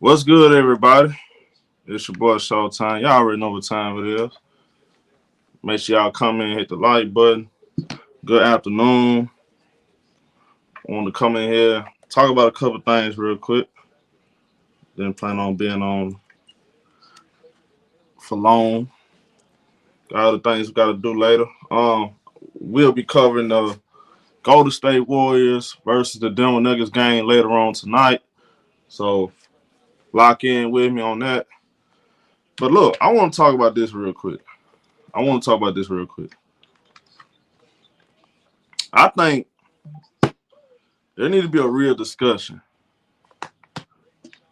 What's good, everybody? It's your boy Showtime. Y'all already know what time it is. Make sure y'all come in and hit the like button. Good afternoon. I want to come in here, talk about a couple things real quick. Didn't plan on being on for long. Got other things we got to do later. We'll be covering the Golden State Warriors versus the Denver Nuggets game later on tonight. So lock in with me on that. But look, I want to talk about this real quick. I think there need to be a real discussion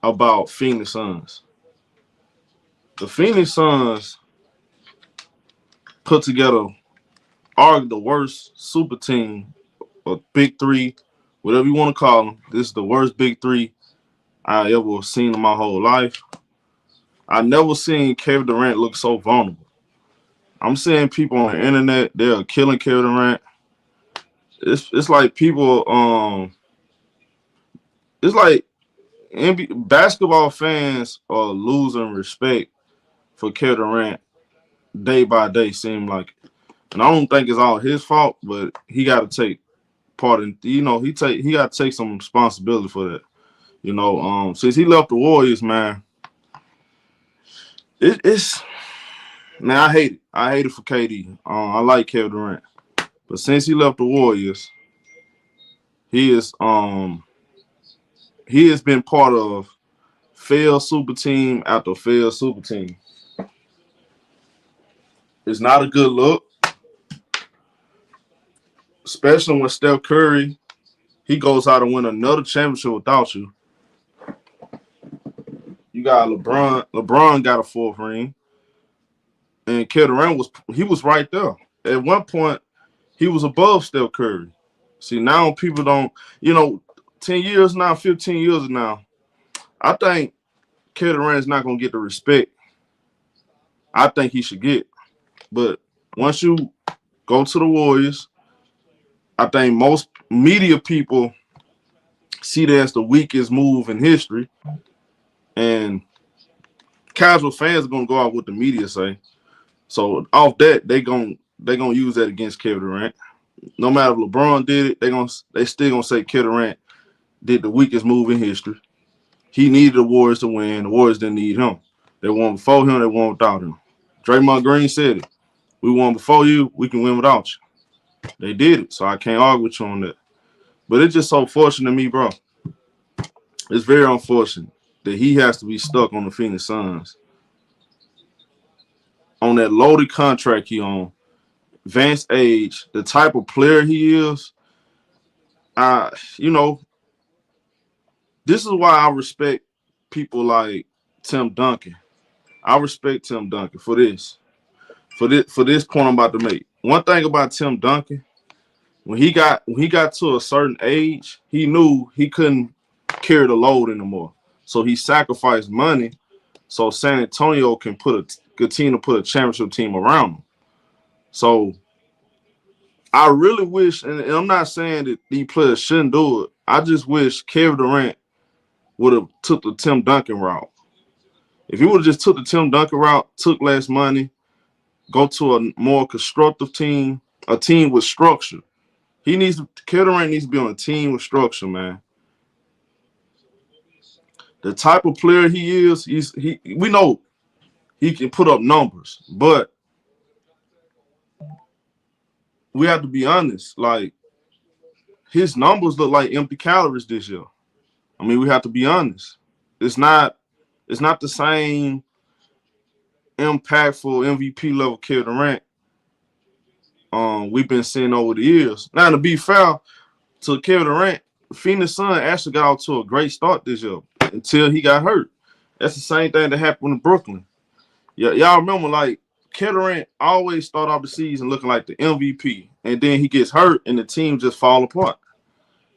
about Phoenix Suns. The Phoenix Suns put together arguably the worst super team or big three, whatever you want to call them. This is the worst big three I ever seen in my whole life. I never seen Kevin Durant look so vulnerable. I'm seeing people on the internet, they're killing Kevin Durant. It's like people, it's like basketball fans are losing respect for Kevin Durant day by day, seem like it. And I don't think it's all his fault, but he got to take part in, he got to take some responsibility for that. Since he left the Warriors, man, it's man, I hate it. I hate it for KD. I like Kevin Durant, but since he left the Warriors, he has been part of failed super team after failed super team. It's not a good look, especially when Steph Curry, he goes out and win another championship without you. You got LeBron. LeBron got a fourth ring. And Kevin Durant was right there. At one point, he was above Steph Curry. See, now people don't, 10 years now, 15 years now, I think Kevin Durant's not going to get the respect I think he should get. But once you go to the Warriors, I think most media people see that as the weakest move in history. And casual fans are going to go out with the media say. So off that, they gonna use that against Kevin Durant. No matter if LeBron did it, they still gonna say Kevin Durant did the weakest move in history. He needed the Warriors to win. The Warriors didn't need him. They won before him. They won without him. Draymond Green said it. We won before you. We can win without you. They did it. So I can't argue with you on that. But it's just so fortunate to me, bro. It's very unfortunate that he has to be stuck on the Phoenix Suns. On that loaded contract he on, advanced age, the type of player he is, this is why I respect people like Tim Duncan. I respect Tim Duncan for this point I'm about to make. One thing about Tim Duncan, when he got to a certain age, he knew he couldn't carry the load anymore. So he sacrificed money so San Antonio can continue to put a championship team around him. So I really wish, and I'm not saying that these players shouldn't do it. I just wish Kevin Durant would have took the Tim Duncan route. If he would have just took the Tim Duncan route, took less money, go to a more constructive team, a team with structure. Kevin Durant needs to be on a team with structure, man. The type of player he is, we know he can put up numbers, but we have to be honest. Like, his numbers look like empty calories this year. I mean, we have to be honest. It's not the same impactful MVP level Kevin Durant we've been seeing over the years. Now, to be fair to Kevin Durant, Phoenix Suns actually got off to a great start this year until he got hurt. That's the same thing that happened in Brooklyn. Yeah, y'all remember, like, Kevin Durant always start off the season looking like the MVP, and then he gets hurt, and the team just fall apart.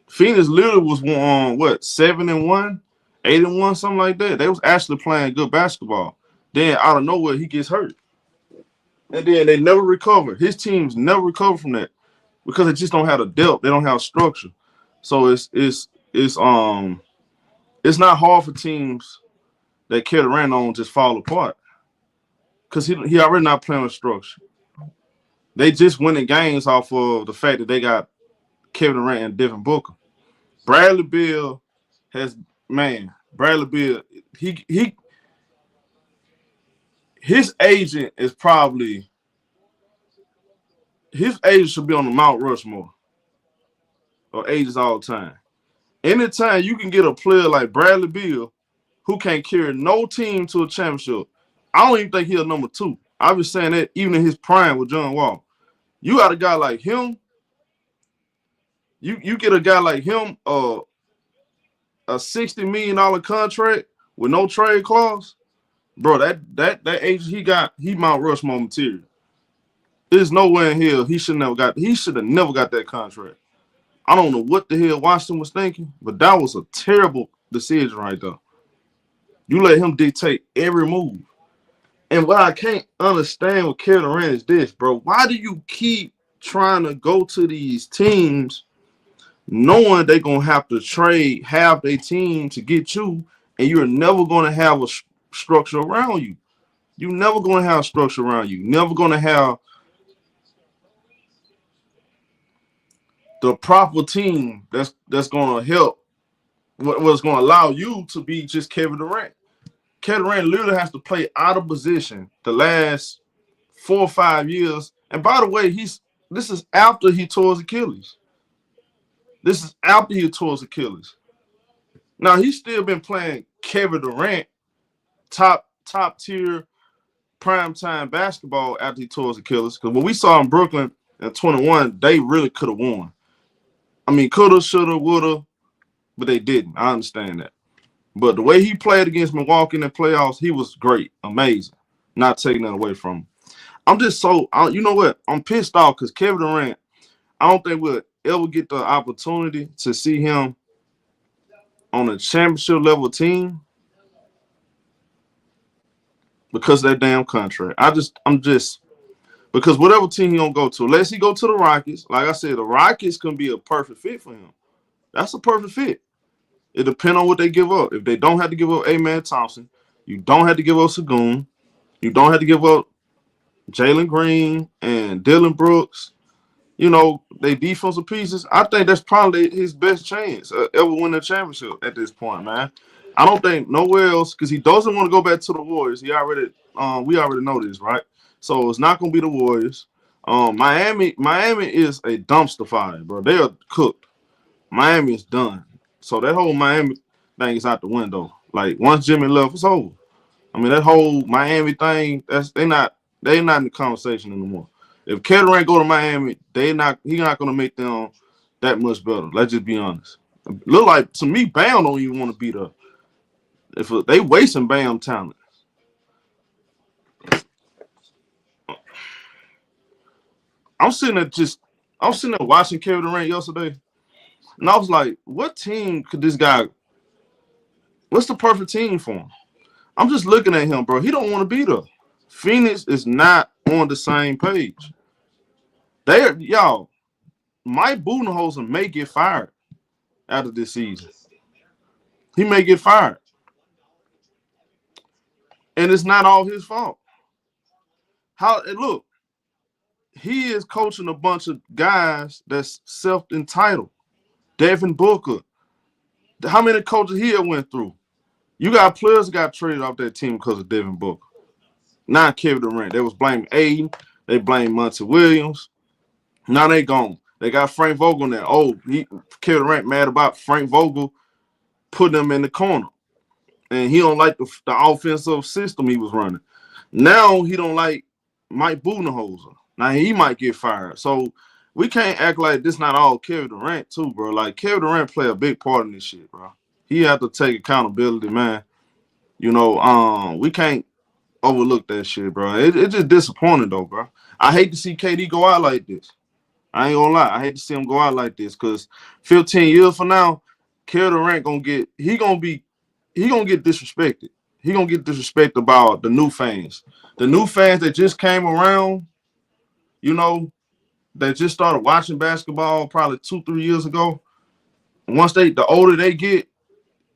Phoenix literally was 7-1, 8-1, something like that. They was actually playing good basketball. Then out of nowhere, he gets hurt, and then they never recover. His teams never recover from that because they just don't have the depth. They don't have structure. So it's not hard for teams that Kevin Durant on just fall apart. Because he already not playing with structure. They just winning games off of the fact that they got Kevin Durant and Devin Booker. Bradley Beal Bradley Beal, his agent should be on the Mount Rushmore of agents all the time. Anytime you can get a player like Bradley Beal who can't carry no team to a championship, I don't even think he's number 2. I was saying that even in his prime with John Wall. You got a guy like him. You get a guy like him, a $60 million contract with no trade clause, bro. That agent he Mount Rushmore material. There's nowhere in hell he should have never got that contract. I don't know what the hell Washington was thinking, but that was a terrible decision right there. You let him dictate every move. And what I can't understand with Kevin Durant is this, bro. Why do you keep trying to go to these teams knowing they're going to have to trade half their team to get you, and you're never going to have a structure around you? You're never going to have structure around you. Never going to have the proper team that's going to help, what's going to allow you to be just Kevin Durant. Kevin Durant literally has to play out of position the last 4 or 5 years. And by the way, this is after he tore his Achilles. This is after he tore his Achilles. Now, he's still been playing Kevin Durant, top tier primetime basketball after he tore his Achilles. Because when we saw in Brooklyn in 21, they really could have won. I mean, coulda, shoulda, woulda, but they didn't. I understand that. But the way he played against Milwaukee in the playoffs, he was great, amazing. Not taking that away from him. I'm just you know what? I'm pissed off because Kevin Durant, I don't think we'll ever get the opportunity to see him on a championship level team because of that damn contract. Because whatever team he gonna go to, unless he go to the Rockets, like I said, the Rockets can be a perfect fit for him. That's a perfect fit. It depends on what they give up. If they don't have to give up A-Man Thompson, you don't have to give up Sagoon, you don't have to give up Jalen Green and Dillon Brooks, you know, they defensive pieces. I think that's probably his best chance ever winning a championship at this point, man. I don't think nowhere else, because he doesn't want to go back to the Warriors. We already know this, right? So it's not going to be the Warriors. Miami is a dumpster fire, bro. They are cooked. Miami is done. So that whole Miami thing is out the window. Like once Jimmy left, it's over. I mean, that whole Miami thing, they're not in the conversation anymore. If Kevin Durant go to Miami, he's not gonna make them that much better. Let's just be honest. Look like to me, Bam don't even want to be there. If they wasting Bam talent. I'm sitting there watching Kevin Durant yesterday, and I was like, what team could this guy? What's the perfect team for him? I'm just looking at him, bro. He don't want to be there. Phoenix is not on the same page. Y'all, Mike Budenholzer may get fired after this season. He may get fired. And it's not all his fault. Look, he is coaching a bunch of guys that's self-entitled. Devin Booker. How many coaches he went through? You got players that got traded off that team because of Devin Booker. Not Kevin Durant. They was blaming Aiden. They blamed Monty Williams. Now they gone. They got Frank Vogel now. Kevin Durant mad about Frank Vogel putting him in the corner. And he don't like the offensive system he was running. Now he don't like Mike Budenholzer. Now he might get fired. So we can't act like this not all Kevin Durant too, bro. Like Kevin Durant play a big part in this shit, bro. He have to take accountability, man. You know, we can't overlook that shit, bro. It's just disappointing though, bro. I hate to see KD go out like this. I ain't gonna lie. I hate to see him go out like this because 15 years from now, Kevin Durant gonna get disrespected. He gonna get disrespected about the new fans. The new fans that just came around, you know, that just started watching basketball probably 2-3 years ago. Once the older they get,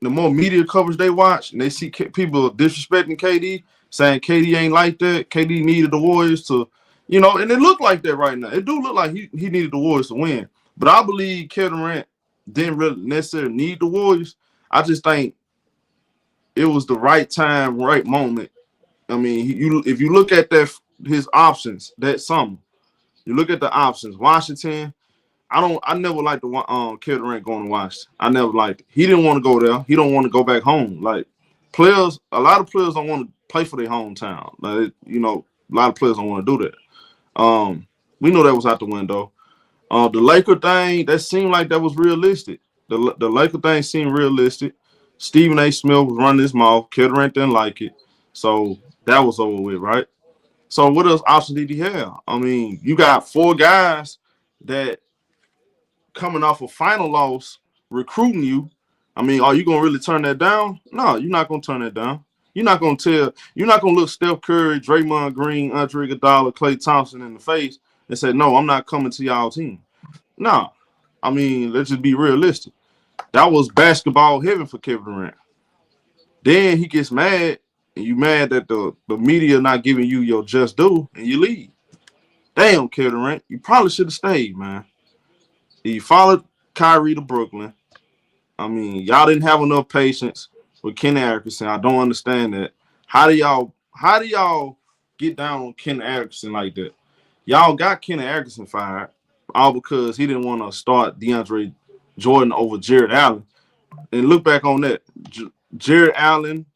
the more media coverage they watch, and they see people disrespecting KD, saying KD ain't like that. KD needed the Warriors to, and it looked like that right now. It do look like he needed the Warriors to win. But I believe Kevin Durant didn't really necessarily need the Warriors. I just think it was the right time, right moment. I mean, if you look at his options that summer, you look at the options. Washington, I never liked the Kevin Durant going to Washington. I never liked it. He didn't want to go there. He don't want to go back home. Like a lot of players don't want to play for their hometown. Like, a lot of players don't want to do that. We know that was out the window. The Laker thing, that seemed like that was realistic. The Laker thing seemed realistic. Stephen A. Smith was running his mouth. Kevin Durant didn't like it. So that was over with, right? So what else options did he have? I mean, you got 4 guys that coming off a final loss recruiting you. I mean, are you going to really turn that down? No, you're not going to turn that down. You're not going to look Steph Curry, Draymond Green, Andre Iguodala, Klay Thompson in the face and say, no, I'm not coming to y'all team. No. I mean, let's just be realistic. That was basketball heaven for Kevin Durant. Then he gets mad, and you mad that the media not giving you your just due, and you leave. Damn, Kevin Durant, you probably should have stayed, man. He followed Kyrie to Brooklyn. I mean, y'all didn't have enough patience with Ken Atkinson. I don't understand that. How do y'all get down on Ken Atkinson like that? Y'all got Ken Atkinson fired all because he didn't want to start DeAndre Jordan over Jared Allen. And look back on that. Jared Allen,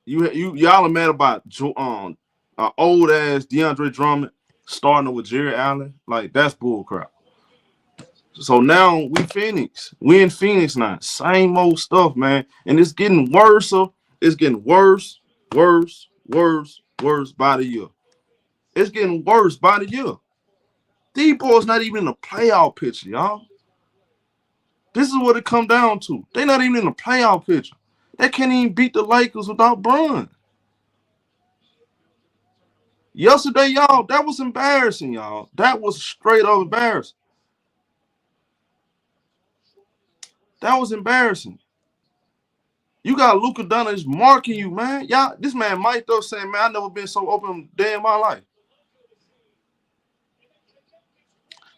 y'all are mad about old ass DeAndre Drummond starting with Jared Allen. Like, that's bullcrap. So now we Phoenix. We in Phoenix now. Same old stuff, man. And it's getting worse. It's getting worse by the year. It's getting worse by the year. These boys not even in the playoff picture, y'all. This is what it come down to. They're not even in the playoff picture. They can't even beat the Lakers without Bron. Yesterday, y'all, that was embarrassing, y'all. That was straight up embarrassing. That was embarrassing. You got Luka Dončić marking you, man. Y'all, this man Mike though saying, man, I never been so open day in my life.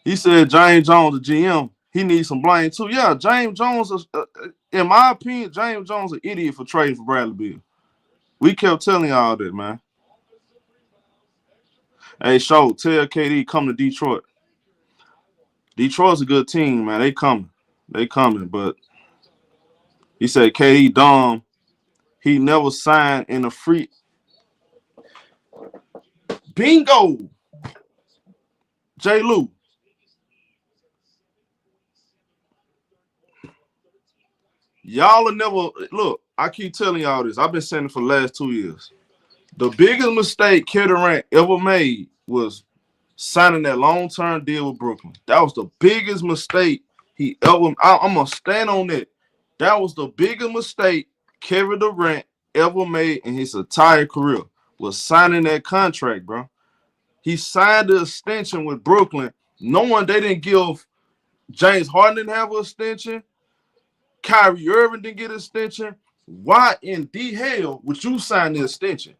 He said James Jones, the GM, he needs some blame too. Yeah, James Jones, in my opinion, James Jones an idiot for trading for Bradley Beal. We kept telling y'all that, man. Hey, tell KD come to Detroit. Detroit's a good team, man. They coming, but he said KD dumb. He never signed in a free. Bingo. J. Lou. Y'all will never look. I keep telling y'all this. I've been saying it for the last 2 years. The biggest mistake Kevin Durant ever made was signing that long-term deal with Brooklyn. That was the biggest mistake he ever. I'm gonna stand on that. That was the biggest mistake Kevin Durant ever made in his entire career, was signing that contract, bro. He signed the extension with Brooklyn, knowing they didn't give James Harden didn't have an extension. Kyrie Irving didn't get an extension. Why in the hell would you sign the extension?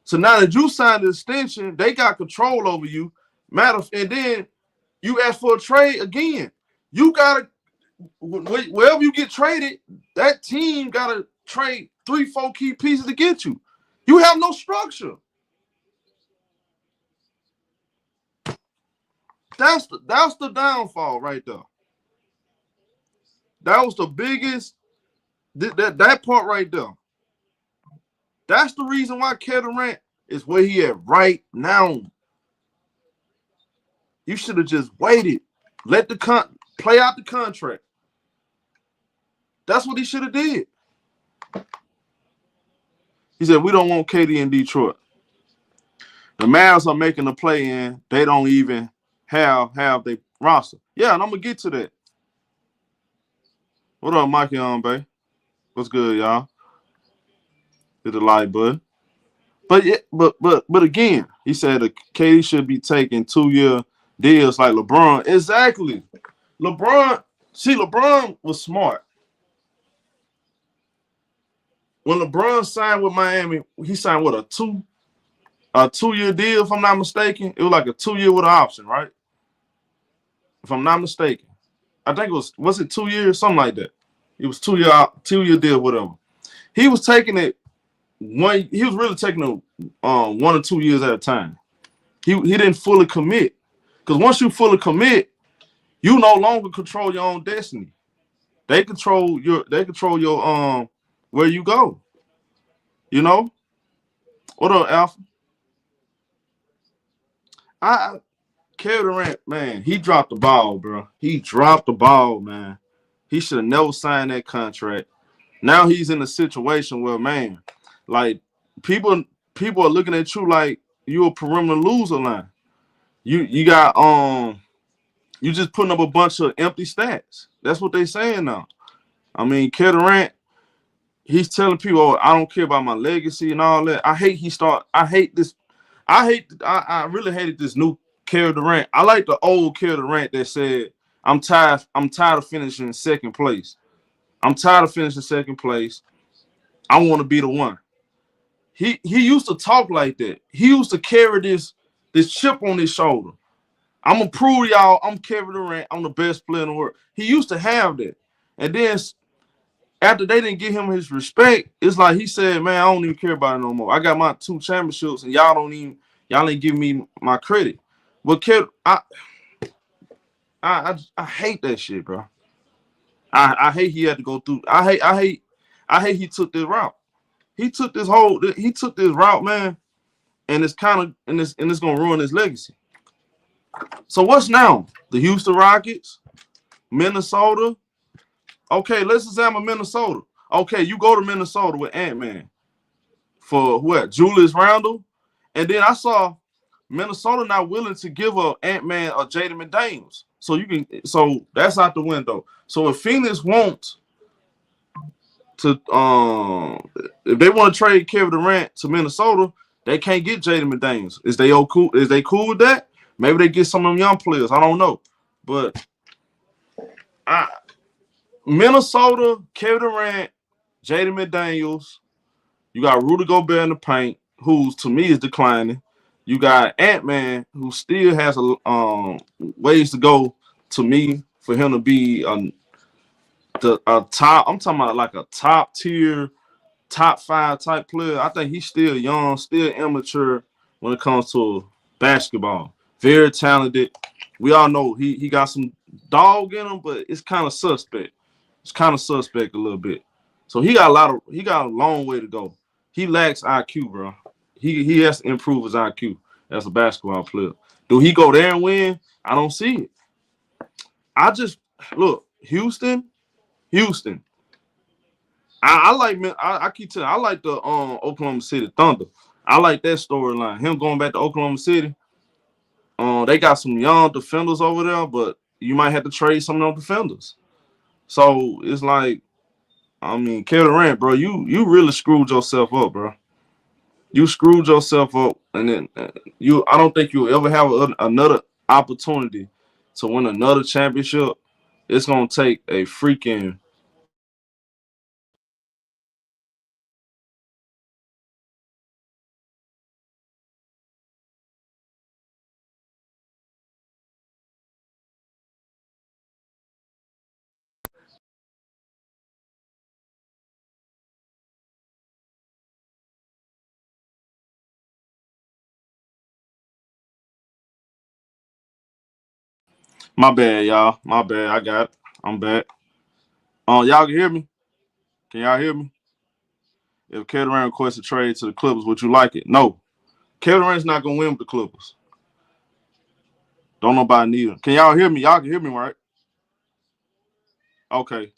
So now that you signed the extension, they got control over you. And then you ask for a trade again. You gotta, wherever you get traded, that team gotta trade 3-4 key pieces to get you. You have no structure. That's the downfall right there. That was the biggest, that part right there. That's the reason why Kevin Durant is where he at right now. You should have just waited. Let the play out the contract. That's what he should have did. He said, we don't want KD in Detroit. The Mavs are making the play in. They don't even have their roster. Yeah, and I'm going to get to that. What up, Mikey babe? What's good, y'all? Hit the like button. But again, he said the KD should be taking 2-year deals like LeBron. Exactly. LeBron was smart. when LeBron signed with Miami, he signed with a 2-year deal, if I'm not mistaken. It was like a 2-year with an option, right? If I'm not mistaken. I think it was it 2 years? Something like that. It was 2-year deal, whatever. He was taking it he was really taking it 1 or 2 years at a time. He didn't fully commit. Because once you fully commit, you no longer control your own destiny. They control your where you go. You know? What up, Alpha? Kevin Durant, man, he dropped the ball, bro. He dropped the ball, man. He should have never signed that contract. Now he's in a situation where, man, like people are looking at you like you a perimeter loser line. You got you just putting up a bunch of empty stats. That's what they saying now. I mean, Kevin Durant, he's telling people, oh, I don't care about my legacy and all that. I really hated this new Kevin Durant. I like the old Kevin Durant that said, I'm tired of finishing second place. I'm tired of finishing second place. I want to be the one. He used to talk like that. He used to carry this chip on his shoulder. I'm going to prove y'all I'm Kevin Durant. I'm the best player in the world. He used to have that. And then after they didn't give him his respect, it's like he said, man, I don't even care about it no more. I got my 2 championships and y'all ain't giving me my credit. But Kev, I hate that shit, bro. I hate he had to go through. I hate he took this route. He took this route, man, and it's gonna ruin his legacy. So what's now? The Houston Rockets, Minnesota. Okay, let's examine Minnesota. Okay, you go to Minnesota with Ant-Man for what? Julius Randle, and then I saw Minnesota not willing to give up Ant-Man or Jaden McDaniels. So that's out the window. So if Phoenix wants to if they want to trade Kevin Durant to Minnesota, they can't get Jaden McDaniels. Is they cool with that? Maybe they get some of them young players. I don't know. But Minnesota, Kevin Durant, Jaden McDaniels, you got Rudy Gobert in the paint, who to me is declining. You got Ant-Man, who still has ways to go to me for him to be a top. I'm talking about like a top tier, top 5 type player. I think he's still young, still immature when it comes to basketball. Very talented. We all know he got some dog in him, but it's kind of suspect. It's kind of suspect a little bit. So he got a long way to go. He lacks IQ, bro. He has to improve his IQ as a basketball player. Do he go there and win? I don't see it. Houston. I keep telling you, I like the Oklahoma City Thunder. I like that storyline. Him going back to Oklahoma City. They got some young defenders over there, but you might have to trade some of those defenders. So it's like, I mean, Kevin Durant, bro, you really screwed yourself up, bro. You screwed yourself up, and then I don't think you'll ever have another opportunity to win another championship. It's gonna take a freaking my bad, y'all. My bad. I got it. I'm back. Y'all can hear me? Can y'all hear me? If Kevin Durant requests a trade to the Clippers, would you like it? No. Kevin Durant's not gonna win with the Clippers. Don't nobody need him. Can y'all hear me? Y'all can hear me, right? Okay.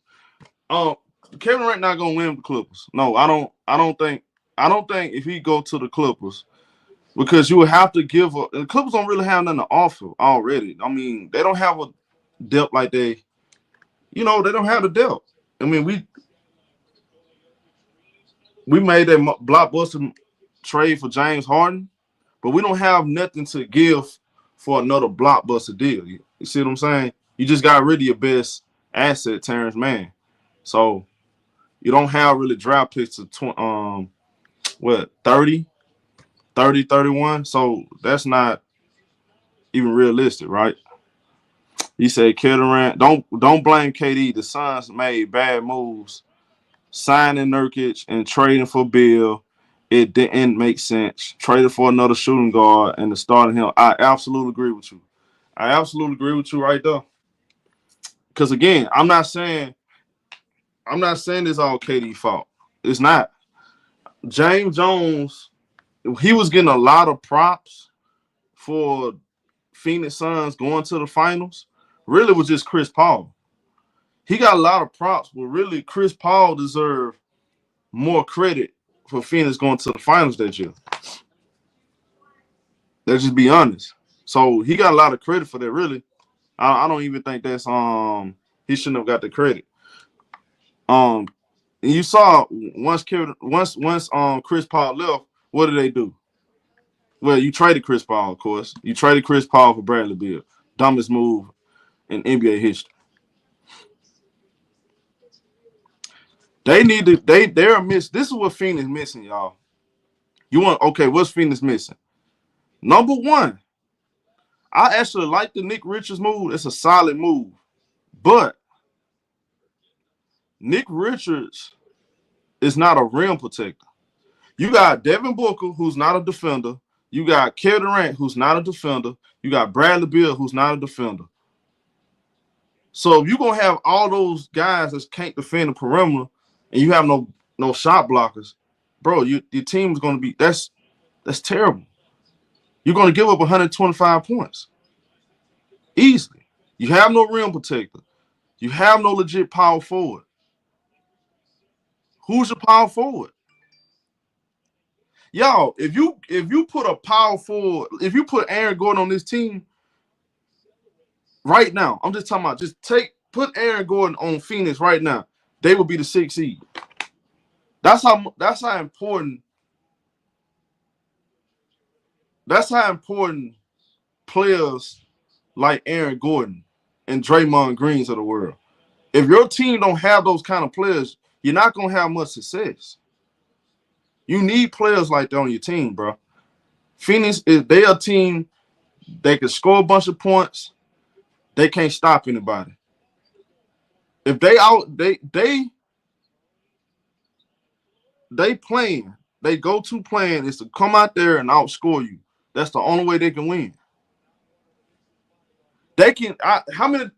Kevin Durant not gonna win with the Clippers. No, I don't think if he go to the Clippers, because you would have to give up. The Clippers don't really have nothing to offer already. I mean, they don't have a depth like they don't have the depth. I mean, we made that blockbuster trade for James Harden, but we don't have nothing to give for another blockbuster deal. You see what I'm saying? You just got rid of your best asset, Terrence Mann. So You don't have really draft picks to 30, 31. So that's not even realistic, right? He said, Durant, don't blame KD. The Suns made bad moves, signing Nurkic and trading for Beal. It didn't make sense. Traded for another shooting guard and the starting him. I absolutely agree with you. I absolutely agree with you right there. Because again, I'm not saying it's all KD's fault. It's not. James Jones, he was getting a lot of props for Phoenix Suns going to the finals. Really was just Chris Paul. He got a lot of props, but really Chris Paul deserved more credit for Phoenix going to the finals that year. Let's just be honest. So he got a lot of credit for that, really. I don't even think that's he shouldn't have got the credit. And you saw once Chris Paul left, what did they do? Well, you traded Chris Paul, of course. You traded Chris Paul for Bradley Beal. Dumbest move in NBA history. They're missing. This is what Phoenix missing, y'all. What's Phoenix missing? Number one, I actually like the Nick Richards move. It's a solid move. But Nick Richards is not a rim protector. You got Devin Booker, who's not a defender. You got Kevin Durant, who's not a defender. You got Bradley Beal, who's not a defender. So if you're going to have all those guys that can't defend the perimeter and you have no shot blockers, bro, your team's going to be – that's terrible. You're going to give up 125 points easily. You have no rim protector. You have no legit power forward. Who's your power forward? Y'all, if you put a power forward, if you put Aaron Gordon on this team right now, I'm just talking about put Aaron Gordon on Phoenix right now, they will be the 6th seed. That's how important. That's how important players like Aaron Gordon and Draymond Greens of the world. If your team don't have those kind of players, you're not gonna have much success. You need players like that on your team, bro. Phoenix is a team that can score a bunch of points. They can't stop anybody. If they playing, they go-to plan is to come out there and outscore you. That's the only way they can win. They can. How many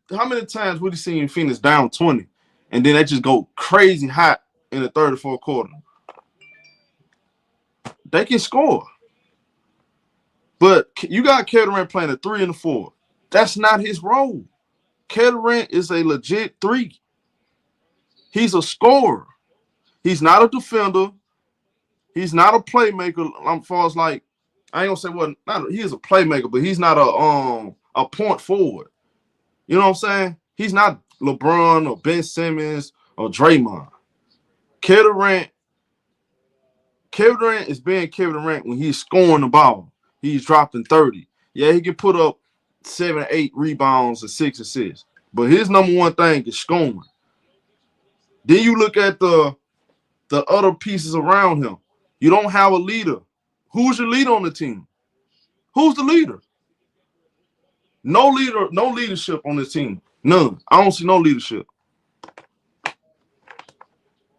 times would you see Phoenix down 20, and then they just go crazy hot in the third or fourth quarter? They can score, but you got Kevin Durant playing a 3 and a 4. That's not his role. Kevin Durant is a legit 3. He's a scorer. He's not a defender. He's not a playmaker. As far as I ain't gonna say he is a playmaker, but he's not a point forward. You know what I'm saying? He's not LeBron or Ben Simmons or Draymond. Kevin Durant is being Kevin Durant when he's scoring the ball. He's dropping 30. Yeah, he can put up 7, 8 rebounds and 6 assists. But his number one thing is scoring. Then you look at the other pieces around him. You don't have a leader. Who's your leader on the team? Who's the leader? No leader, no leadership on this team. None. I don't see no leadership.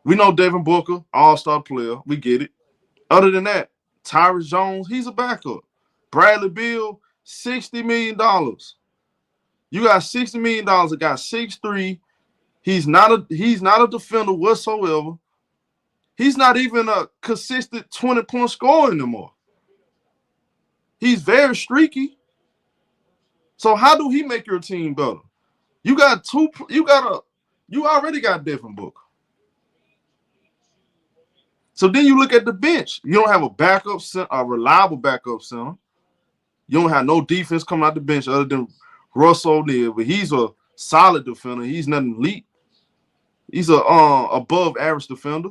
We know Devin Booker, all-star player. We get it. Other than that, Tyrus Jones, he's a backup. Bradley Beal, $60 million. You got $60 million. A guy 6'3". He's not a defender whatsoever. He's not even a consistent 20-point scorer anymore. He's very streaky. So how do he make your team better? You already got Devin Booker. So then you look at the bench. You don't have a reliable backup center. You don't have no defense coming out the bench other than Russ O'Neal, but he's a solid defender. He's nothing elite. He's a above average defender.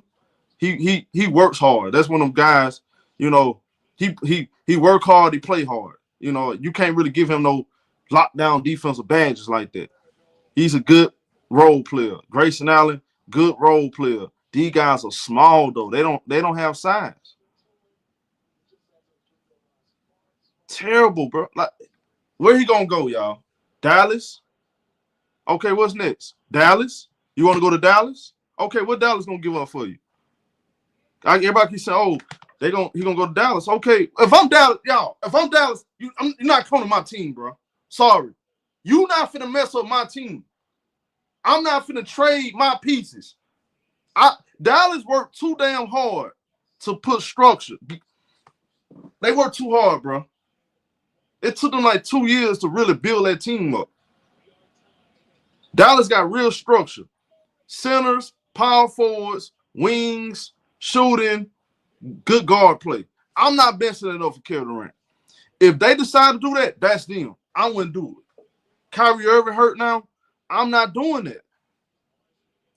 He works hard. That's one of them guys, you know, he work hard, he play hard. You know, you can't really give him no lockdown defensive badges like that. He's a good role player. Grayson Allen, good role player. These guys are small though. They don't have size. Terrible, bro. Like, where he gonna go, y'all? Dallas? Okay, what's next? Dallas? You want to go to Dallas? Okay, what Dallas gonna give up for you? Everybody keep saying, "Oh, he gonna go to Dallas." Okay, if I'm Dallas, y'all, you're not coming to my team, bro. Sorry, you not finna mess up my team. I'm not finna trade my pieces. Dallas worked too damn hard to put structure. They worked too hard, bro. It took them like 2 years to really build that team up. Dallas got real structure. Centers, power forwards, wings, shooting, good guard play. I'm not benching it up for Kevin Durant. If they decide to do that, that's them. I wouldn't do it. Kyrie Irving hurt now. I'm not doing that.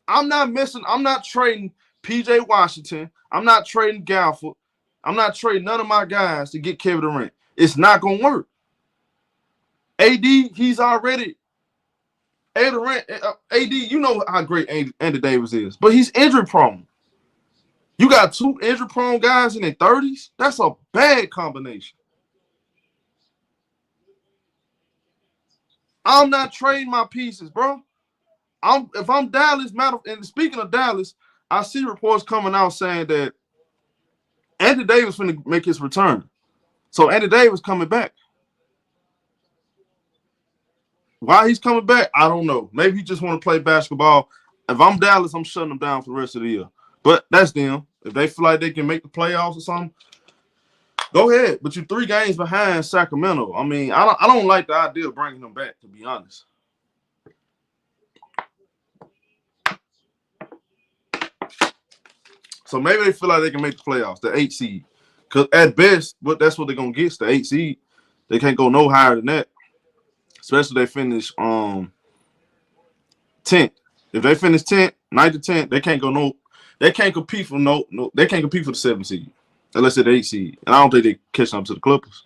I'm not trading PJ Washington. I'm not trading Gafford. I'm not trading none of my guys to get Kevin Durant. It's not going to work. AD, he's already AD, you know how great Andy Davis is, but he's injury prone. You got 2 injury prone guys in their 30s. That's a bad combination. I'm not trading my pieces, bro. If I'm Dallas, and speaking of Dallas, I see reports coming out saying that Andy Davis finna make his return. So Andy Davis coming back. Why he's coming back, I don't know. Maybe he just want to play basketball. If I'm Dallas, I'm shutting them down for the rest of the year. But that's them. If they feel like they can make the playoffs or something, go ahead. But you're 3 games behind Sacramento. I mean, I don't like the idea of bringing them back, to be honest. So maybe they feel like they can make the playoffs, the 8 seed. Because at best, that's what they're going to get, the 8 seed. They can't go no higher than that. Especially if they finish 10th. If they finish 10th, 9th to 10th, they can't go they can't compete for they can't compete for the 7 seed unless they're the 8 seed. And I don't think they catch up to the Clippers.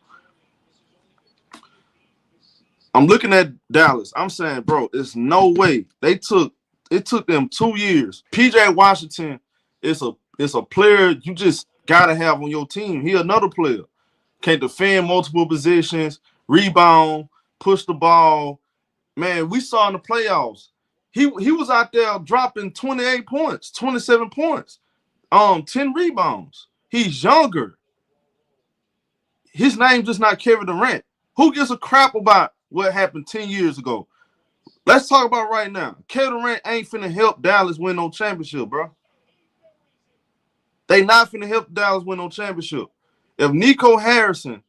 I'm looking at Dallas. I'm saying, bro, there's no way. It took them 2 years. PJ Washington is a player you just gotta have on your team. He another player. Can defend multiple positions, rebound, push the ball. Man, we saw in the playoffs. He was out there dropping 28 points, 27 points, 10 rebounds. He's younger. His name's just not Kevin Durant. Who gives a crap about what happened 10 years ago? Let's talk about right now. Kevin Durant ain't finna help Dallas win no championship, bro. They not finna help Dallas win no championship. If Nico Harrison,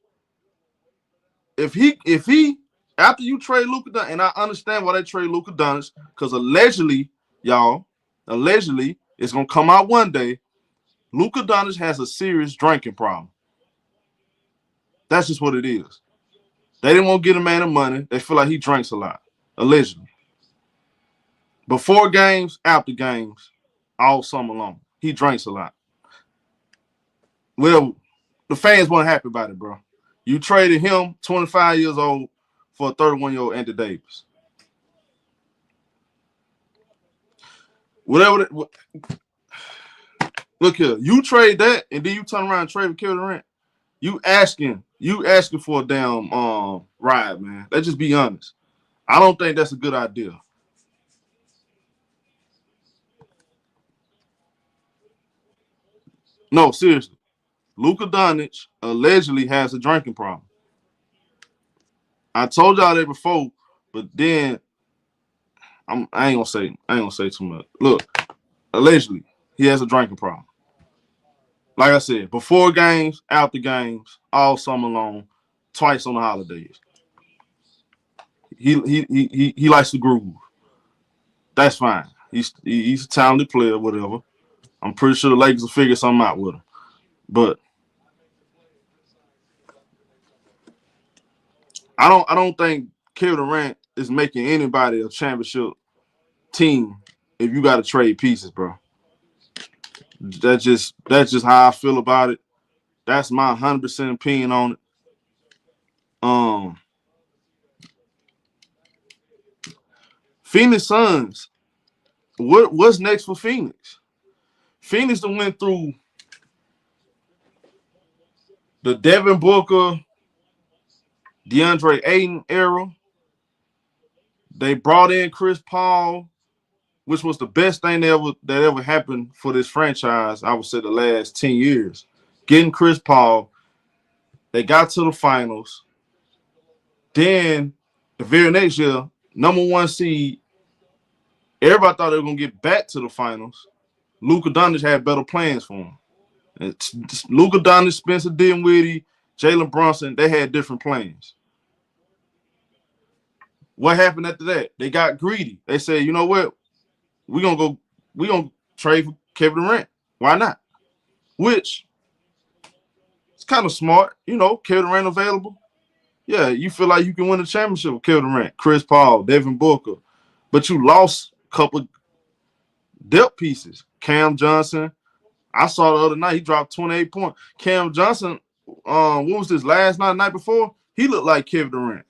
if he after you trade Luka Dončić, and I understand why they trade Luka Dončić, because allegedly, it's gonna come out one day, Luka Dončić has a serious drinking problem. That's just what it is. They didn't want to get a man of money. They feel like he drinks a lot, allegedly. Before games, after games, all summer long, he drinks a lot. Well, the fans weren't happy about it, bro. You traded him, 25 years old, for a 31-year-old Andy Davis. Look here, you trade that, and then you turn around and trade with Kevin Durant. You asking for a damn ride, man. Let's just be honest. I don't think that's a good idea. No, seriously. Luka Dončić allegedly has a drinking problem. I told y'all that before, but then I ain't gonna say too much. Look, allegedly, he has a drinking problem. Like I said, before games, after games, all summer long, twice on the holidays. He likes to groove. That's fine. He's a talented player, whatever. I'm pretty sure the Lakers will figure something out with him. But I don't think Kevin Durant is making anybody a championship team if you got to trade pieces, bro. That's just how I feel about it. That's my 100% opinion on it. Phoenix Suns. What's next for Phoenix? Phoenix done went through the Devin Booker, DeAndre Ayton era. They brought in Chris Paul, which was the best thing that ever happened for this franchise, I would say the last 10 years. Getting Chris Paul, they got to the finals. Then the very next year, number 1 seed, everybody thought they were going to get back to the finals. Luka Dončić had better plans for him. Luka Dončić, Spencer Dinwiddie, Jalen Brunson, they had different plans. What happened after that? They got greedy. They said, you know what? We're gonna trade for Kevin Durant. Why not? Which it's kind of smart, Kevin Durant available. Yeah, you feel like you can win a championship with Kevin Durant, Chris Paul, Devin Booker, but you lost a couple depth pieces. Cam Johnson, I saw the other night, he dropped 28 points. Cam Johnson, what was this last night, the night before? He looked like Kevin Durant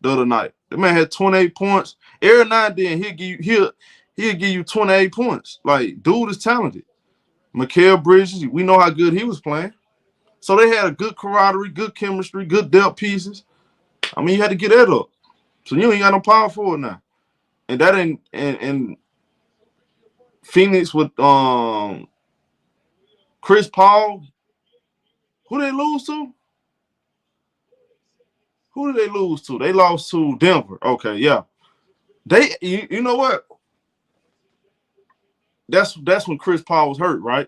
the other night. The man had 28 points. Every now and then he'll give you 28 points. Like, dude is talented. Mikal Bridges, we know how good he was playing. So they had a good camaraderie, good chemistry, good depth pieces. I mean, you had to get that up. So you ain't got no power forward now. And that in Phoenix with Chris Paul, who they lose to? Who did they lose to? They lost to Denver. Okay, yeah. You know what? That's when Chris Paul was hurt, right?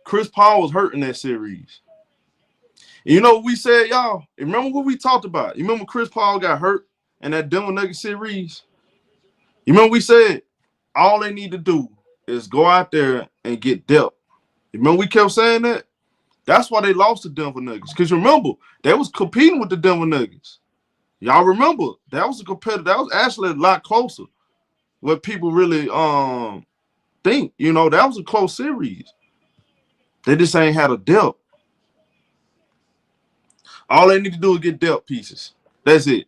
Chris Paul was hurt in that series. And you know what we said, y'all? Remember what we talked about? You remember Chris Paul got hurt in that Denver Nuggets series? You remember we said all they need to do is go out there and get depth. You remember we kept saying that? That's why they lost to Denver Nuggets. Because remember, they was competing with the Denver Nuggets. Y'all remember, that was a competitor. That was actually a lot closer. What people really think. That was a close series. They just ain't had a depth. All they need to do is get depth pieces. That's it.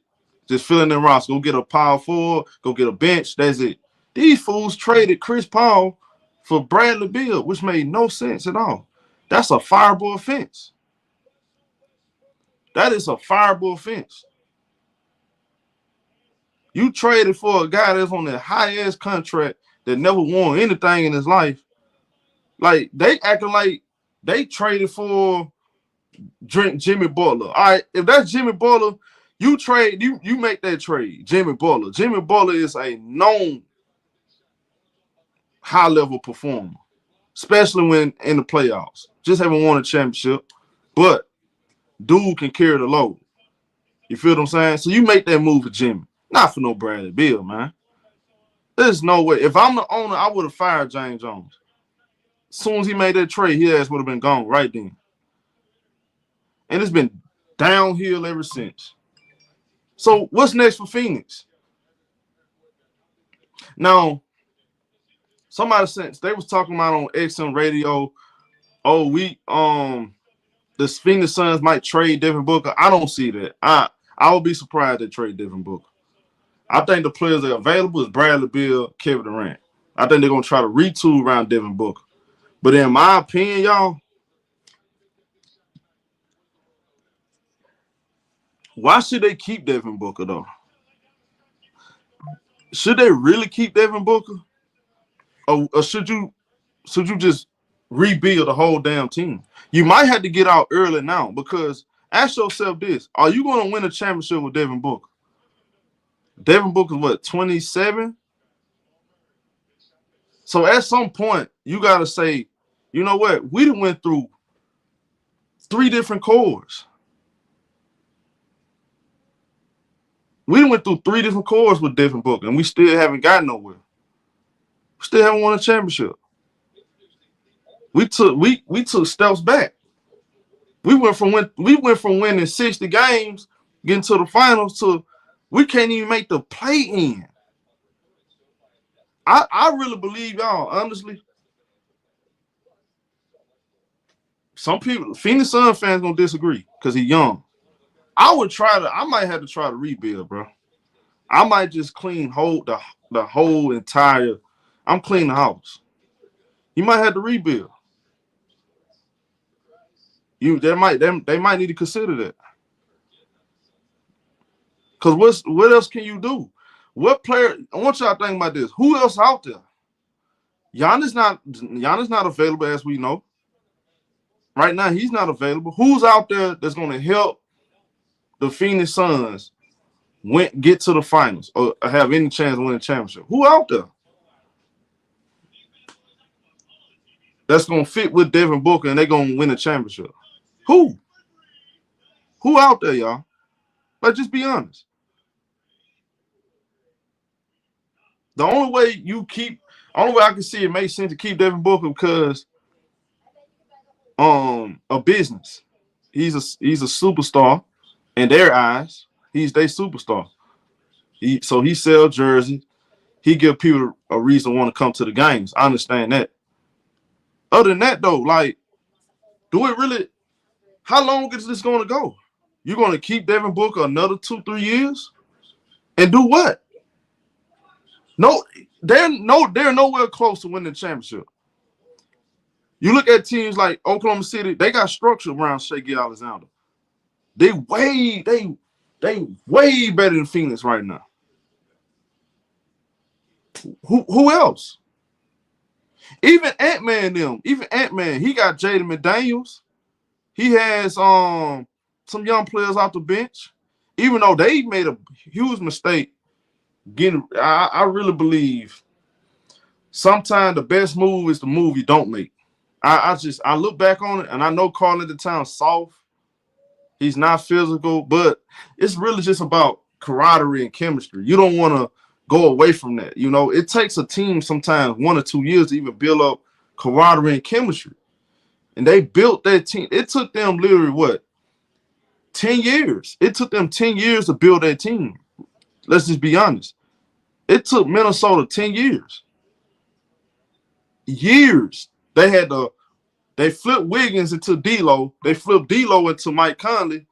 Just fill in the roster. Go get a power forward. Go get a bench. That's it. These fools traded Chris Paul for Bradley Beal, which made no sense at all. That's a fireable offense. That is a fireable offense. You traded for a guy that's on the high-ass contract that never won anything in his life. Like, they acting like they traded for Jimmy Butler. All right, if that's Jimmy Butler, you make that trade, Jimmy Butler. Jimmy Butler is a known high-level performer, especially when in the playoffs. Just haven't won a championship, but dude can carry the load. You feel what I'm saying? So you make that move for Jimmy. Not for no Bradley Beal, man. There's no way. If I'm the owner, I would have fired James Jones. As soon as he made that trade, his ass would have been gone right then. And it's been downhill ever since. So what's next for Phoenix? Now, somebody said they was talking about on XM Radio, the Phoenix Suns might trade Devin Booker. I don't see that. I would be surprised they trade Devin Booker. I think the players that are available is Bradley Beal, Kevin Durant. I think they're going to try to retool around Devin Booker. But in my opinion, y'all, why should they keep Devin Booker, though? Should they really keep Devin Booker? Or should you just rebuild the whole damn team? You might have to get out early now because ask yourself this. Are you going to win a championship with Devin Booker? Devin Booker's what, 27? So at some point, you got to say, you know what? We done went through 3 different cores. We went through 3 different cores with Devin Booker, and we still haven't gotten nowhere. We still haven't won a championship. We took steps back. We went from winning 60 games, getting to the finals, to we can't even make the play-in. I really believe, y'all, honestly. Some people, Phoenix Sun fans gonna disagree because he's young. I might have to try to rebuild, bro. I might just clean the whole entire. I'm cleaning the house. He might have to rebuild. They might need to consider that. Because what else can you do? What player? I want y'all to think about this. Who else out there? Giannis not available, as we know. Right now, he's not available. Who's out there that's going to help the Phoenix Suns get to the finals or have any chance of winning a championship? Who out there that's going to fit with Devin Booker and they're going to win a championship? Who? Who out there, y'all? Let's just be honest. The only way I can see it makes sense to keep Devin Booker because a business. He's a superstar in their eyes. He's their superstar. So he sells jerseys. He give people a reason to want to come to the games. I understand that. Other than that, though, like, do it really? How long is this going to go? You're going to keep Devin Booker another 2-3 years, and do what? No, they're nowhere close to winning the championship. You look at teams like Oklahoma City; they got structure around Shai Alexander. They way better than Phoenix right now. Who else? Even Ant-Man, he got Jaden McDaniels. He has some young players off the bench. Even though they made a huge mistake, I really believe sometimes the best move is the move you don't make. I look back on it and I know Karl at the time soft. He's not physical, but it's really just about camaraderie and chemistry. You don't want to go away from that. You know, it takes a team sometimes 1 or 2 years to even build up camaraderie and chemistry. And they built that team. It took them literally 10 years. It took them 10 years to build that team. Let's just be honest. It took Minnesota 10 years. They flipped Wiggins into D'Lo. They flipped D'Lo into Mike Conley.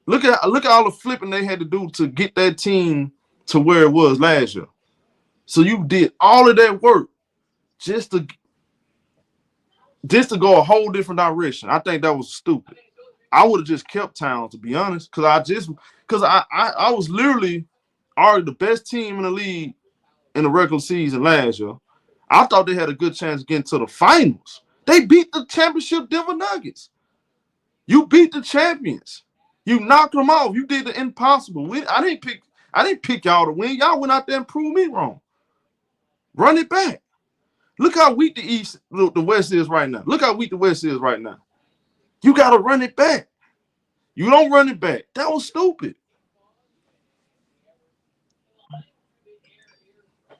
Look at all the flipping they had to do to get that team to where it was last year. So you did all of that work just to go a whole different direction. I think that was stupid. I would have just kept Towns, to be honest, because I was literally already the best team in the league in the regular season last year. I thought they had a good chance of getting to the finals. They beat the championship Denver Nuggets. You beat the champions. You knocked them off. You did the impossible. I didn't pick y'all to win. Y'all went out there and proved me wrong. Run it back. Look how weak the West is right now. Look how weak the West is right now. You got to run it back. You don't run it back. That was stupid.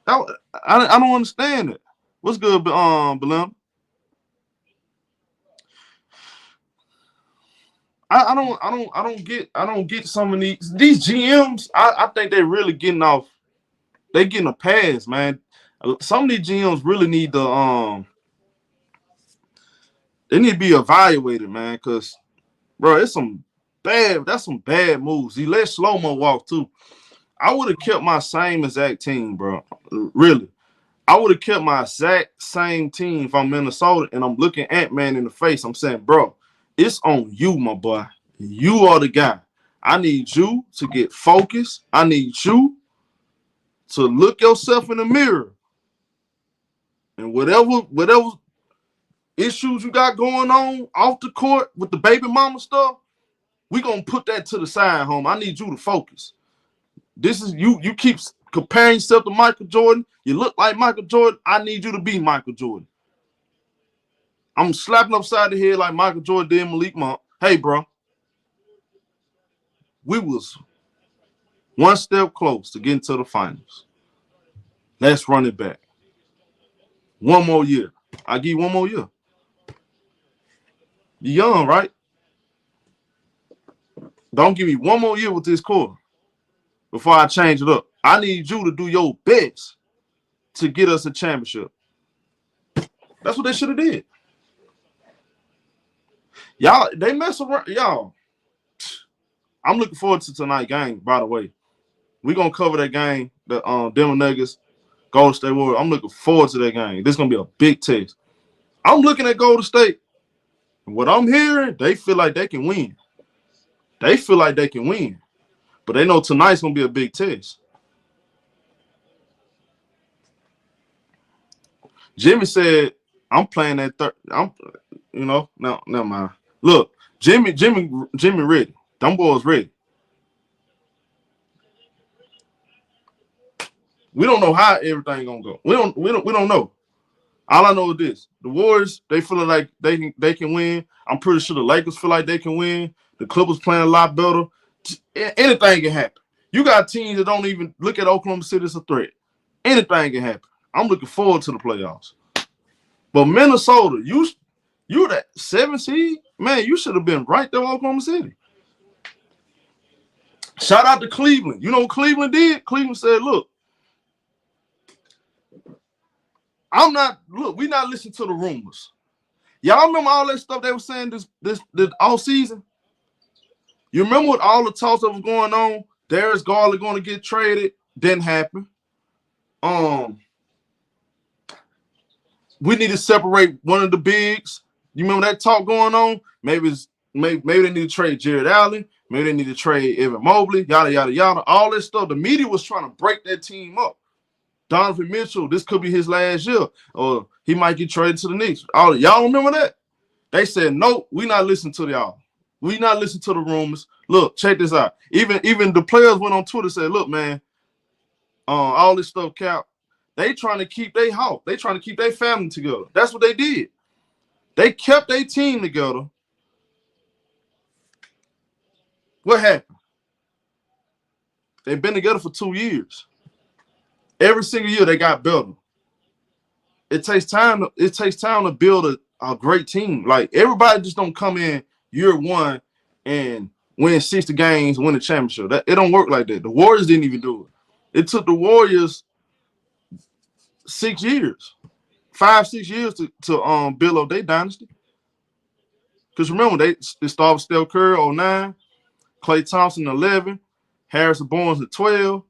I don't understand it. What's good, Belim? I don't get some of these GMs. I think they're really getting off. They're getting a pass, man. Some of these GMs really need to they need to be evaluated, man. Cause bro, that's some bad moves. He let Slow-Mo walk too. I would have kept my same exact team, bro. Really. I would have kept my exact same team if I'm Minnesota and I'm looking Ant-Man in the face. I'm saying, bro, it's on you, my boy. You are the guy. I need you to get focused. I need you to look yourself in the mirror. And whatever issues you got going on off the court with the baby mama stuff, we're going to put that to the side, home. I need you to focus. This is you keep comparing yourself to Michael Jordan. You look like Michael Jordan. I need you to be Michael Jordan. I'm slapping upside the head like Michael Jordan did Malik Monk. Hey, bro. We was one step close to getting to the finals. Let's run it back. One more year. I'll give you one more year. You're young, right? Don't give me one more year with this core before I change it up. I need you to do your best to get us a championship. That's what they should have did. Y'all, they mess around. Y'all, I'm looking forward to tonight's game, by the way. We're going to cover that game, the Denver Nuggets, Golden State Warriors. I'm looking forward to that game. This is going to be a big test. I'm looking at Golden State. And what I'm hearing, they feel like they can win. They feel like they can win. But they know tonight's going to be a big test. Jimmy said, I'm playing that third. No, never mind. Look, Jimmy ready. Them boys ready. We don't know how everything gonna go. We don't know. All I know is this: the Warriors, they feel like they can win. I'm pretty sure the Lakers feel like they can win. The Clippers playing a lot better. Anything can happen. You got teams that don't even look at Oklahoma City as a threat. Anything can happen. I'm looking forward to the playoffs. But Minnesota, you that 7 seed, man, you should have been right there with Oklahoma City. Shout out to Cleveland. You know what Cleveland did? Cleveland said, look, we not listening to the rumors. Y'all remember all that stuff they were saying this all season? You remember what all the talks that was going on? Darius Garland going to get traded. Didn't happen. We need to separate one of the bigs. You remember that talk going on? Maybe they need to trade Jared Allen. Maybe they need to trade Evan Mobley. Yada, yada, yada. All this stuff. The media was trying to break that team up. Donovan Mitchell, this could be his last year. Or he might get traded to the Knicks. Y'all remember that? They said, nope, we not listening to y'all. We not listening to the rumors. Look, check this out. Even the players went on Twitter and said, look, man, all this stuff cap. They trying to keep their house. They trying to keep their family together. That's what they did. They kept their team together. What happened? They've been together for 2 years. Every single year they got better. It takes time to build a great team. Like everybody just don't come in year one and win 60 games, win a championship. It don't work like that. The Warriors didn't even do it. It took the Warriors 6 years, 5-6 years to build up their dynasty. Because remember, they started with Steph Curry 09, Klay Thompson 11, Harrison Barnes at 12.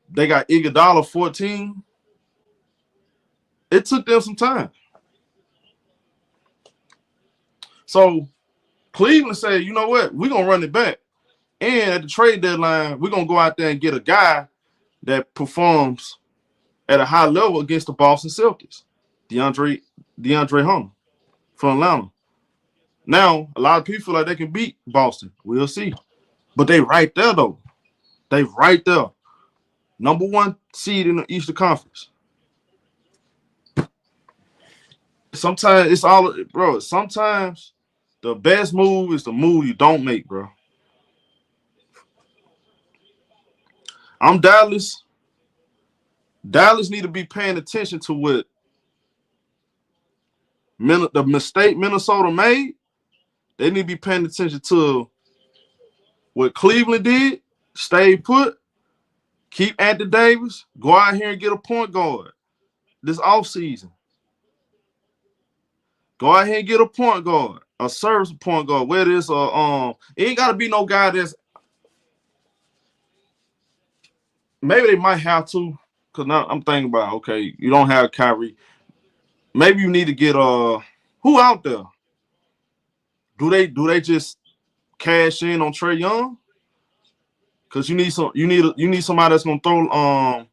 They got Iguodala 14. It took them some time. So Cleveland said, you know what? We're going to run it back. And at the trade deadline, we're going to go out there and get a guy that performs at a high level against the Boston Celtics, DeAndre Hunter from Atlanta. Now, a lot of people feel like they can beat Boston. We'll see. But they right there, though. They right there. Number 1 seed in the Eastern Conference. Sometimes it's all, bro, sometimes the best move is the move you don't make, bro. I'm Dallas. Dallas need to be paying attention to what the mistake Minnesota made. They need to be paying attention to what Cleveland did. Stay put. Keep Anthony Davis. Go out here and get a point guard this offseason. Go out here and get a point guard, a service point guard. Where it is, it ain't got to be no guy that's. Maybe they might have to, because now I'm thinking about, okay, you don't have Kyrie. Maybe you need to get who out there? Do they just cash in on Trae Young? Because you need somebody that's gonna throw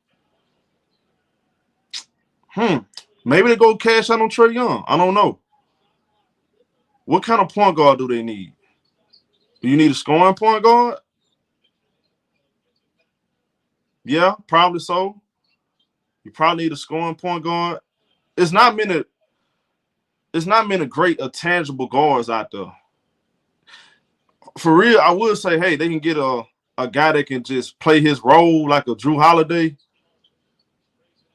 maybe they go cash out on Trae Young. I don't know. What kind of point guard do they need? Do you need a scoring point guard? Yeah, probably so. You probably need a scoring point guard. It's not many great tangible guards out there. For real, I would say, hey, they can get a guy that can just play his role like a Drew Holiday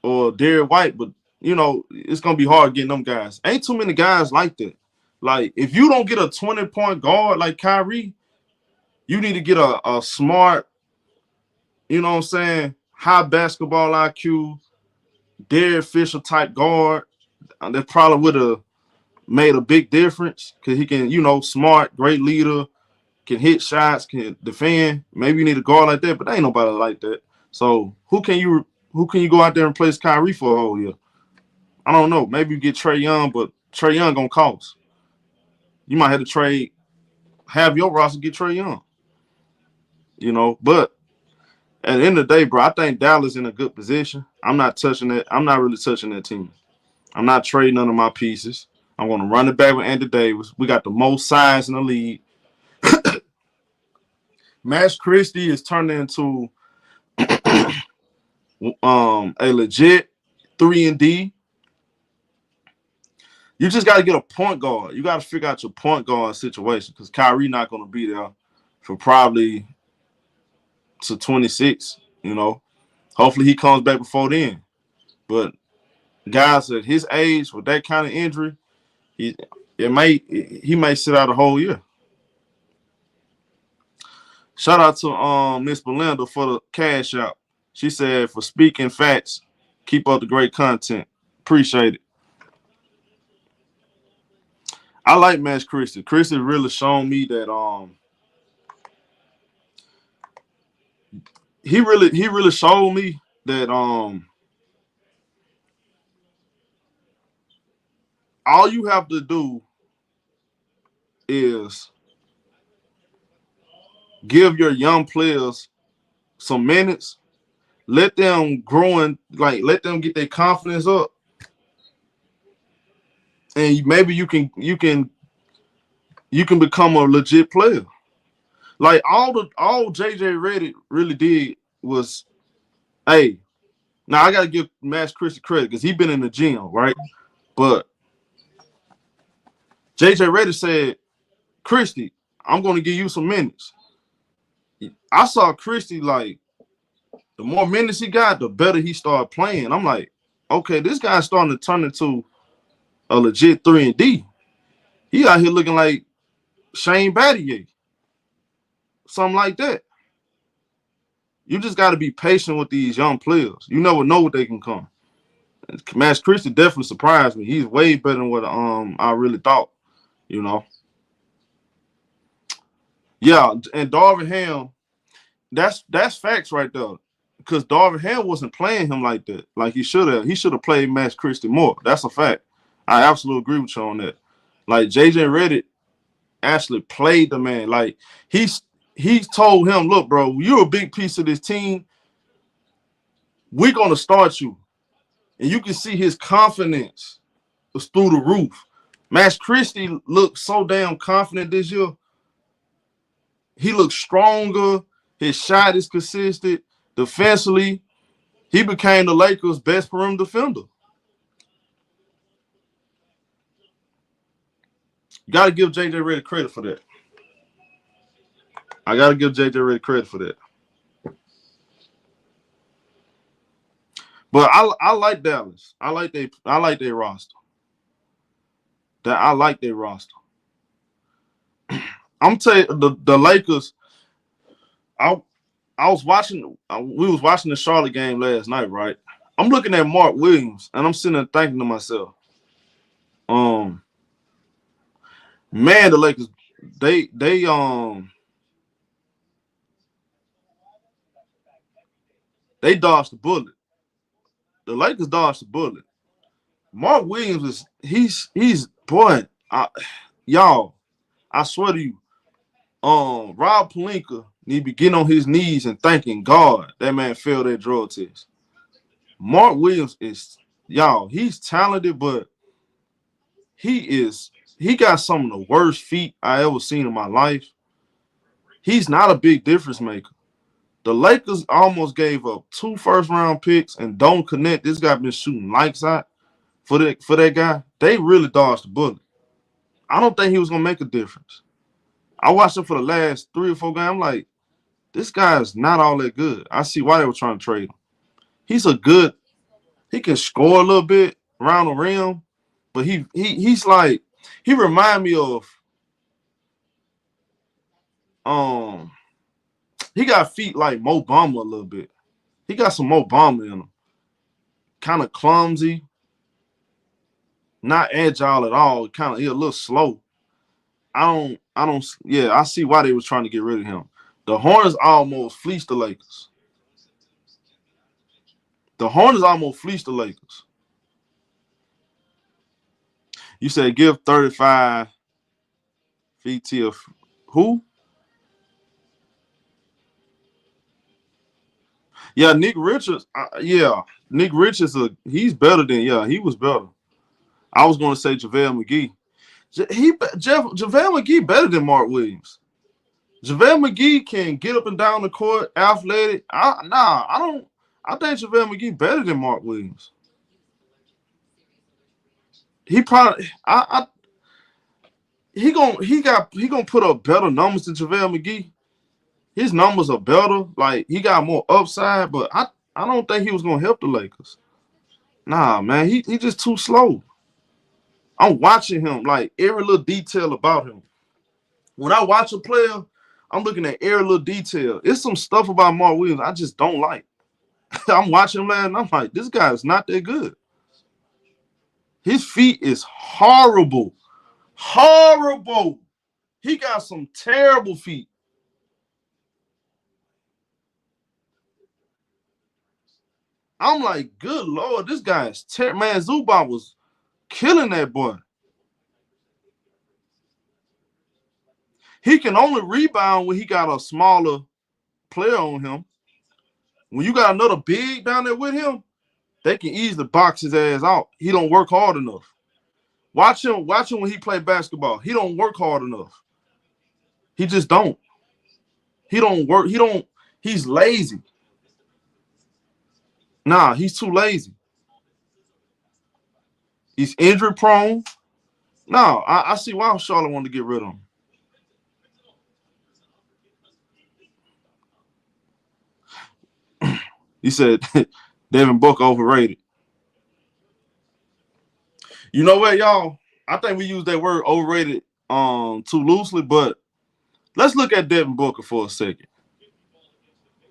or Derrick White, but you know, it's gonna be hard getting them guys. Ain't too many guys like that. Like, if you don't get a 20-point guard like Kyrie, you need to get a smart, you know what I'm saying, high basketball IQ, Derek Fisher type guard. That probably would have made a big difference because he can, you know, smart, great leader, can hit shots, can defend. Maybe you need a guard like that, but ain't nobody like that. So who can you go out there and replace Kyrie for a whole year? I don't know. Maybe you get Trae Young, but Trae Young gonna cost. You might have to trade, have your roster get Trae Young. You know, but at the end of the day, bro, I think Dallas in a good position. I'm not touching that. I'm not really touching that team. I'm not trading none of my pieces. I'm going to run it back with Anthony Davis. We got the most size in the league. Max Christie is turning into a legit 3-and-D. You just got to get a point guard. You got to figure out your point guard situation because Kyrie not going to be there for probably to 26, you know. Hopefully he comes back before then. But guys at his age with that kind of injury, he may sit out a whole year. Shout out to Miss Belinda for the cash out. She said, for speaking facts, keep up the great content. Appreciate it. I like Max Christie. Christie really shown me that he really showed me that all you have to do is give your young players some minutes, let them grow and let them get their confidence up, and maybe you can become a legit player. Like all JJ Redick really did was, hey, now I gotta give Max Christie credit because he been in the gym, right? But JJ Redick said, Christie, I'm gonna give you some minutes. I saw Christie like the more minutes he got, the better he started playing. I'm like, okay, this guy's starting to turn into a legit 3-and-D. He out here looking like Shane Battier. Something like that. You just got to be patient with these young players. You never know what they can come. Max Christie definitely surprised me. He's way better than what I really thought, you know. Yeah, and Darvin Ham, that's facts right there. Because Darvin Ham wasn't playing him like that, like he should have. He should have played Max Christie more. That's a fact. I absolutely agree with you on that. Like JJ Redick actually played the man. Like he's told him, look, bro, you're a big piece of this team. We're gonna start you. And you can see his confidence was through the roof. Max Christie looked so damn confident this year. He looks stronger. His shot is consistent. Defensively, he became the Lakers' best perimeter defender. You got to give JJ Redick credit for that. I got to give JJ Redick credit for that. But I like Dallas. I like their roster. I like their roster. I'm telling you, the Lakers. I was watching. We was watching the Charlotte game last night, right? I'm looking at Mark Williams, and I'm sitting there thinking to myself, man, the Lakers, they dodged the bullet. The Lakers dodged the bullet. Mark Williams he's boy, y'all. I swear to you, Rob Pelinka need to be getting on his knees and thanking God that man failed that drug test. Mark Williams is, y'all, he's talented, but he got some of the worst feet I ever seen in my life. He's not a big difference maker. The Lakers almost gave up 2 first-round picks and don't connect. This guy been shooting lights out for that guy. They really dodged the bullet. I don't think he was gonna make a difference. I watched him for the last 3 or 4 games. I'm like, this guy is not all that good. I see why they were trying to trade him. He can score a little bit around the rim, but he's like, he remind me of he got feet like Mo Bamba a little bit. He got some Mo Bamba in him. Kind of clumsy, not agile at all. He a little slow. I see why they was trying to get rid of him. The Hornets almost fleeced the Lakers. You said give 35 VT of who? Yeah, Nick Richards. Nick Richards. He's better than. Yeah, he was better. I was going to say JaVale McGee. JaVale McGee better than Mark Williams. JaVale McGee can get up and down the court, athletic. I don't. I think JaVale McGee better than Mark Williams. He probably. He gonna put up better numbers than JaVale McGee. His numbers are better. Like he got more upside, but I don't think he was gonna help the Lakers. Nah, man, he just too slow. I'm watching him, like every little detail about him. When I watch a player, I'm looking at every little detail. It's some stuff about Mark Williams I just don't like. I'm watching him, and I'm like, this guy is not that good. His feet is horrible. Horrible. He got some terrible feet. I'm like, good Lord, this guy is terrible. Man, Zubac was killing that boy. He can only rebound when he got a smaller player on him. When you got another big down there with him, they can easily box his ass out. He don't work hard enough. Watch him when he play basketball. He don't work hard enough. He just don't. He don't work. He's lazy. Nah, he's too lazy. He's injury prone. No, I see why Charlotte wanted to get rid of him. He said Devin Booker overrated. You know what, y'all? I think we use that word overrated too loosely, but let's look at Devin Booker for a second.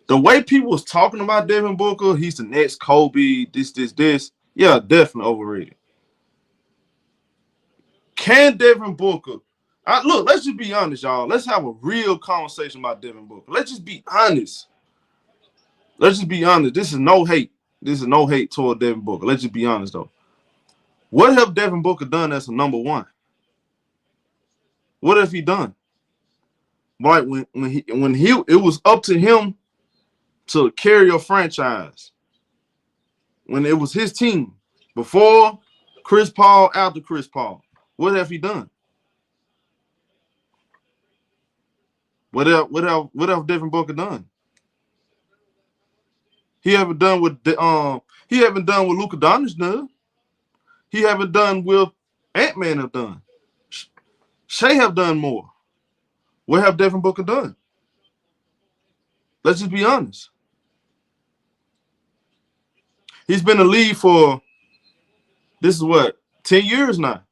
The way people was talking about Devin Booker, he's the next Kobe, this. Yeah, definitely overrated. Can Devin Booker look, let's just be honest, y'all. Let's have a real conversation about Devin Booker. Let's just be honest. Let's just be honest. This is no hate. This is no hate toward Devin Booker. Let's just be honest, though. What have Devin Booker done as a number one? What have he done? Right when it was up to him to carry a franchise. When it was his team, before Chris Paul, after Chris Paul, what have he done? What have Devin Booker done? He haven't done what Luka Dončić done. He haven't done what Ant-Man have done. Shea have done more. What have Devin Booker done? Let's just be honest. He's been in the league for, this is what, 10 years now.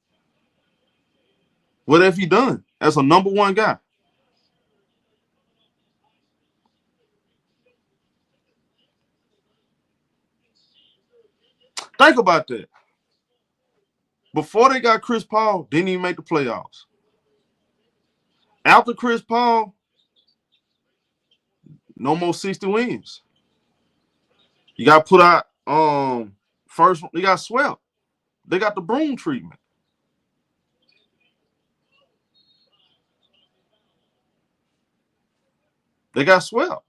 What have he done as a number one guy? Think about that. Before they got Chris Paul, didn't even make the playoffs. After Chris Paul, no more 60 wins. You got put out first. They got swept. They got the broom treatment. They got swept.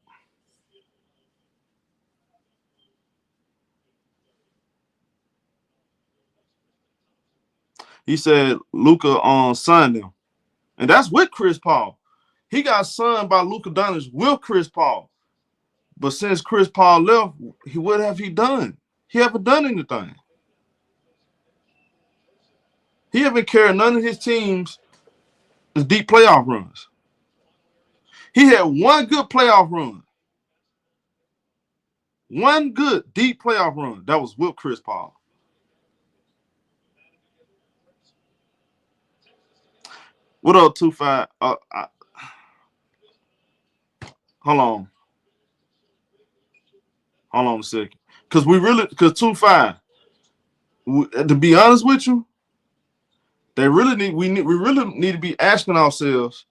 He said Luka signed him. And that's with Chris Paul. He got signed by Luka Dončić with Chris Paul. But since Chris Paul left, what have he done? He haven't done anything. He haven't carried none of his teams as deep playoff runs. He had one good playoff run. One good deep playoff run. That was with Chris Paul. What up, 2-5? Hold on. Hold on a second. Because 2-5, to be honest with you, we really need to be asking ourselves,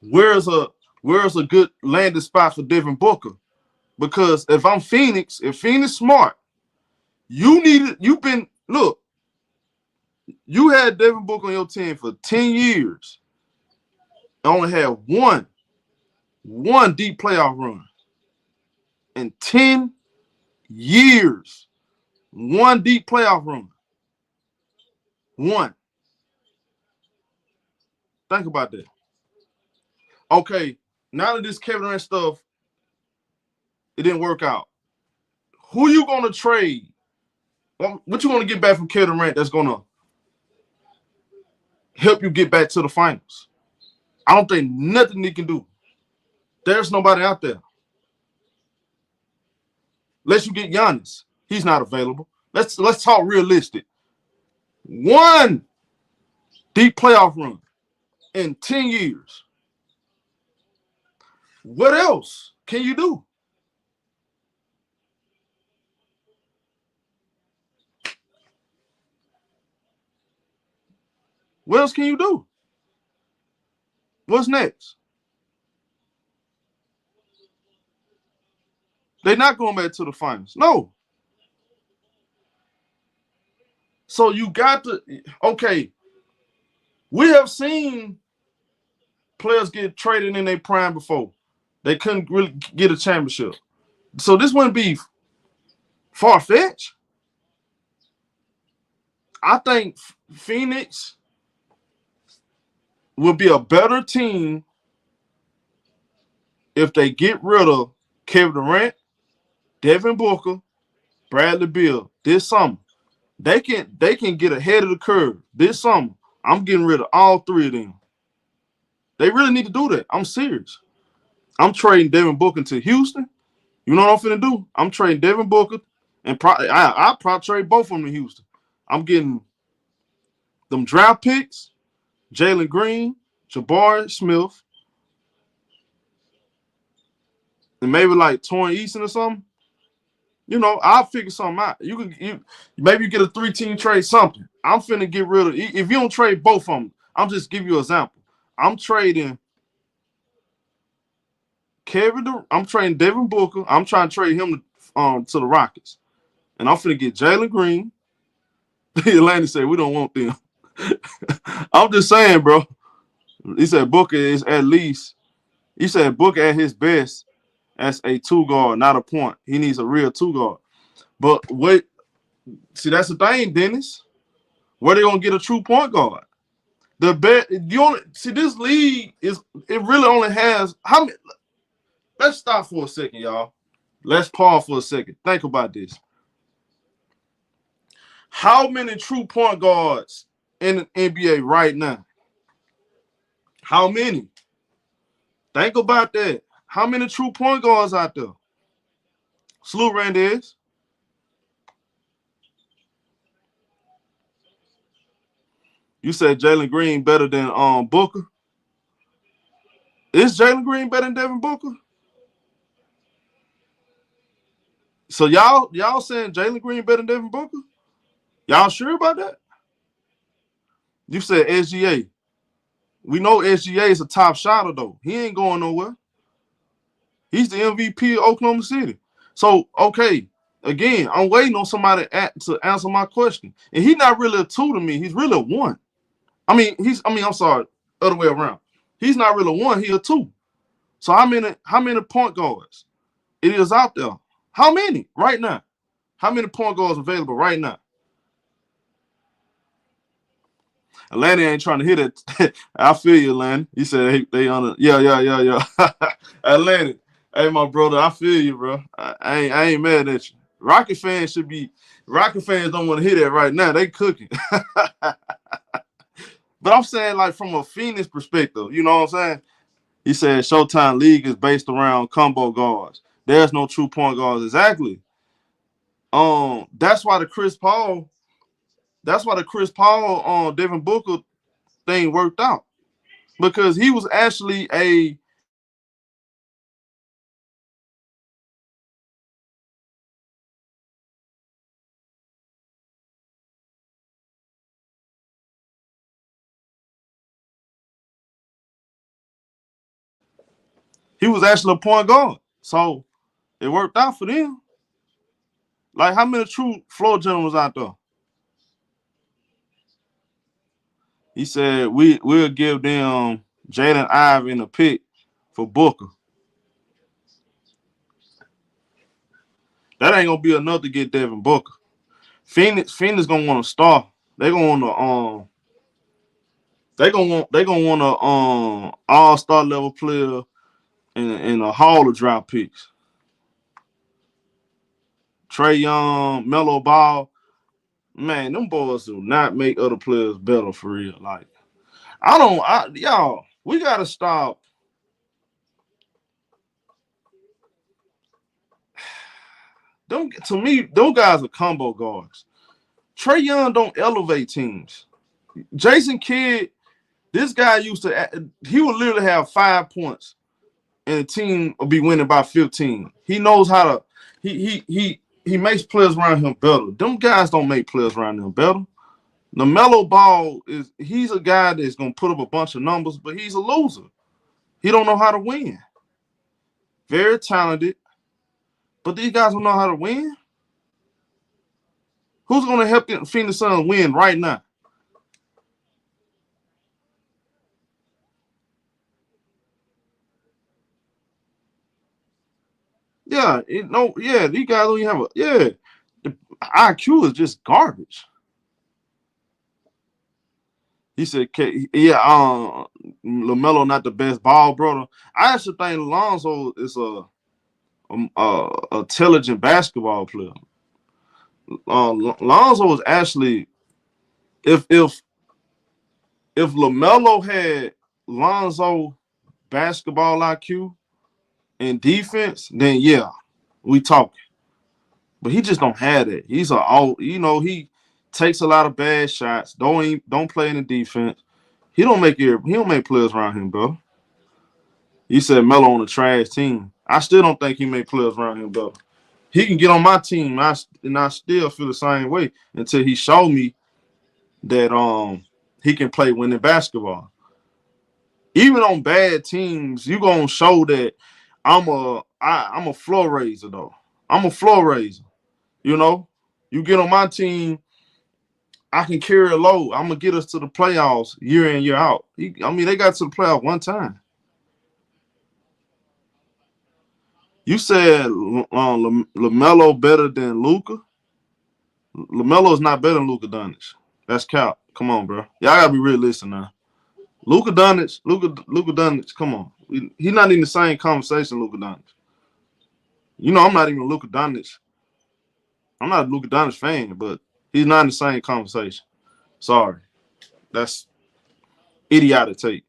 where's a good landing spot for Devin Booker? Because if I'm Phoenix, if Phoenix smart, you've been Look, you had Devin Booker on your team for 10 years. Only had one deep playoff run. In 10 years, one deep playoff run. One. Think about that. Okay, now that this Kevin Durant stuff, it didn't work out. Who you going to trade? What you going to get back from Kevin Durant that's going to help you get back to the finals? I don't think nothing he can do. There's nobody out there. Unless you get Giannis. He's not available. Let's talk realistic. One deep playoff run in 10 years. What else can you do? What else can you do? What's next? They're not going back to the finals. No. So you got to, okay, we have seen players get traded in their prime before. They couldn't really get a championship. So this wouldn't be far-fetched. I think Phoenix will be a better team if they get rid of Kevin Durant, Devin Booker, Bradley Beal this summer. They can get ahead of the curve this summer. I'm getting rid of all three of them. They really need to do that. I'm serious. I'm trading Devin Booker to Houston. You know what I'm finna do? I'm trading Devin Booker, and I'll probably trade both of them to Houston. I'm getting them draft picks, Jalen Green, Jabari Smith, and maybe like Torrey Eason or something. You know, I'll figure something out. Maybe you get a 3-team trade, something. I'm finna get rid of. If you don't trade both of them, I'm just give you an example. I'm trading I'm trading Devin Booker. I'm trying to trade him to the Rockets, and I'm finna get Jalen Green. Atlanta said we don't want them. I'm just saying, bro. He said Booker is at least. He said Booker at his best as a 2 guard, not a point. He needs a real 2 guard. But wait, see, that's the thing, Dennis. Where they gonna get a true point guard? The bet you only see this league it really only has how many. Let's stop for a second, y'all. Let's pause for a second. Think about this. How many true point guards in the NBA right now? How many? Think about that. How many true point guards out there? Salute, Randez. You said Jalen Green better than Booker. Is Jalen Green better than Devin Booker? So y'all saying Jalen Green better than Devin Booker? Y'all sure about that? You said SGA. We know SGA is a top shotter though. He ain't going nowhere. He's the MVP of Oklahoma City. So okay, again, I'm waiting on somebody to answer my question. And he's not really a 2 to me. He's really a 1. I'm sorry, other way around. He's not really a 1. He's a 2. So how many point guards it is out there? How many right now? How many point guards available right now? Atlanta ain't trying to hit it. I feel you, Atlanta. You said they on it. Yeah. Atlanta. Hey, my brother, I feel you, bro. I ain't mad at you. Rocket fans don't want to hear that right now. They cooking. But I'm saying, like, from a Phoenix perspective, you know what I'm saying? He said Showtime League is based around combo guards. There's no true point guards. Exactly. That's why the Chris Paul Devin Booker thing worked out. Because he was actually a point guard. So it worked out for them. Like, how many true floor generals out there? He said we'll give them Jaden Ive in a pick for Booker. That ain't gonna be enough to get Devin Booker. Phoenix gonna want to star. They gonna want to they gonna want a all-star level player and a haul of draft picks. Trae Young, Melo Ball, man, them boys do not make other players better for real. Like y'all, we gotta stop. Them to me, those guys are combo guards. Trae Young don't elevate teams. Jason Kidd, this guy he would literally have 5 points and the team will be winning by 15. He knows how to he makes players around him better. Them guys don't make players around him better. LaMelo Ball he's a guy that's gonna put up a bunch of numbers, but he's a loser. He don't know how to win. Very talented, but these guys don't know how to win. Who's gonna help the Phoenix Suns win right now? Yeah, these guys don't even have the IQ is just garbage. He said, LaMelo not the best ball brother. I actually think Lonzo is a intelligent basketball player. Lonzo is actually, if LaMelo had Lonzo basketball IQ and defense, then yeah, we talking. But he just don't have it. He takes a lot of bad shots. Don't play in the defense. He don't make players around him, bro. You said Melo on a trash team. I still don't think he make players around him, bro. He can get on my team, and I still feel the same way until he showed me that he can play winning basketball. Even on bad teams, you gonna show that I'm a floor raiser though. I'm a floor raiser. You know, you get on my team, I can carry a load. I'm gonna get us to the playoffs year in, year out. They got to the playoffs one time. You said LaMelo better than Luka. LaMelo is not better than Luka Dončić. That's cap. Come on, bro. Y'all gotta be realistic now. Luka Dončić. Come on, he's not in the same conversation. Luka Dončić. You know, I'm not even a Luka Dončić. I'm not a Luka Dončić fan, but he's not in the same conversation. Sorry, that's idiotic take.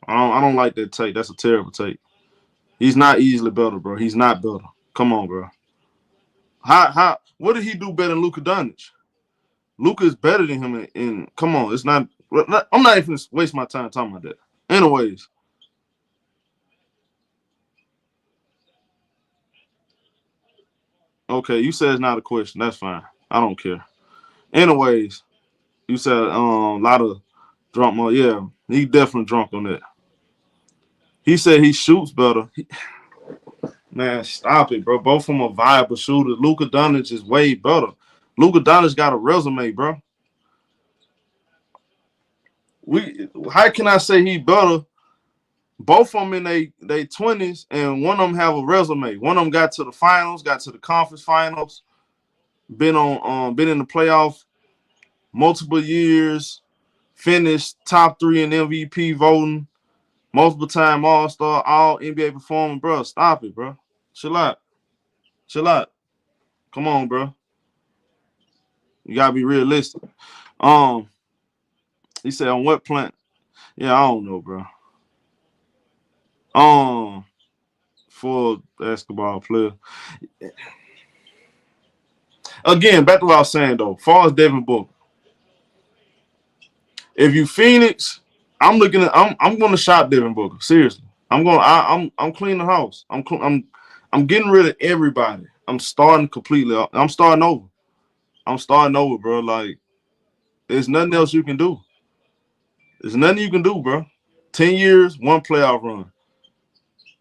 I don't like that take. That's a terrible take. He's not easily better, bro. He's not better. Come on, bro. What did he do better than Luka Dončić? Luka is better than him. And come on, it's not. I'm not even waste my time talking about that. Anyways, okay, you said it's not a question. That's fine. I don't care. Anyways, you said a lot of drunk more. Yeah, he definitely drunk on that. He said he shoots better. Man, stop it, bro. Both of them are viable shooters. Luka Dončić is way better. Luka Dončić got a resume, bro. How can I say he better? Both of them in they 20s, and one of them have a resume. One of them got to the finals, got to the conference finals, been in the playoff multiple years, finished top 3 in MVP voting, multiple time All-Star, all NBA performing, bro. Stop it, bro. Chill out. Chill out. Come on, bro. You gotta be realistic. He said on what plant? Yeah, I don't know, bro. For basketball player. Again, back to what I was saying though. Far as Devin Booker, if you Phoenix, I'm gonna shop Devin Booker. Seriously, I'm cleaning the house. I'm getting rid of everybody. I'm starting completely. I'm starting over. I'm starting over, bro. Like, there's nothing else you can do. There's nothing you can do, bro. 10 years, one playoff run.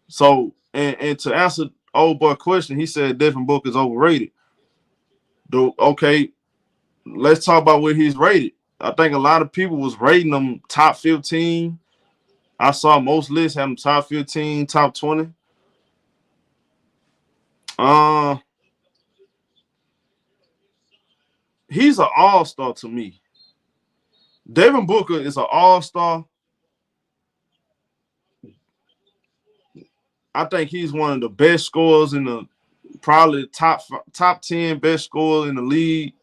So, and to answer old boy question, he said Devin Booker is overrated. Okay, let's talk about where he's rated. I think a lot of people was rating him top 15. I saw most lists have him top 15, top 20. Uh, he's an all-star to me. Devin Booker is an all-star. I think he's one of the best scorers in the probably top 10 best scorers in the league.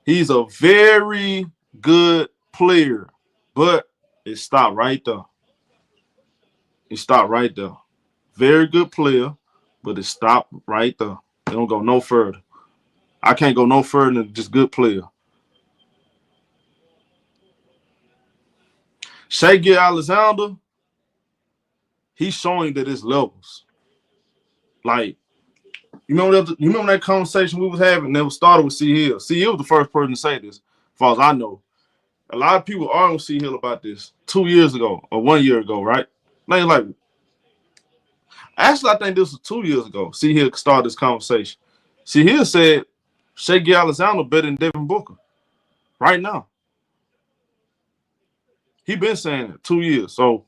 He's a very good player, but it stopped right there. It stopped right there. Very good player, but it stopped right there. It don't go no further. I can't go no further than just good player. Shai Gilgeous-Alexander, he's showing that it's levels. Like, you remember that conversation we was having that was started with C. Hill? C. Hill was the first person to say this, as far as I know. A lot of people argued with C. Hill about this 2 years ago or 1 year ago, right? Actually, I think this was 2 years ago. C. Hill started this conversation. C. Hill said Shai Gilgeous-Alexander better than Devin Booker right now. He been saying it 2 years. So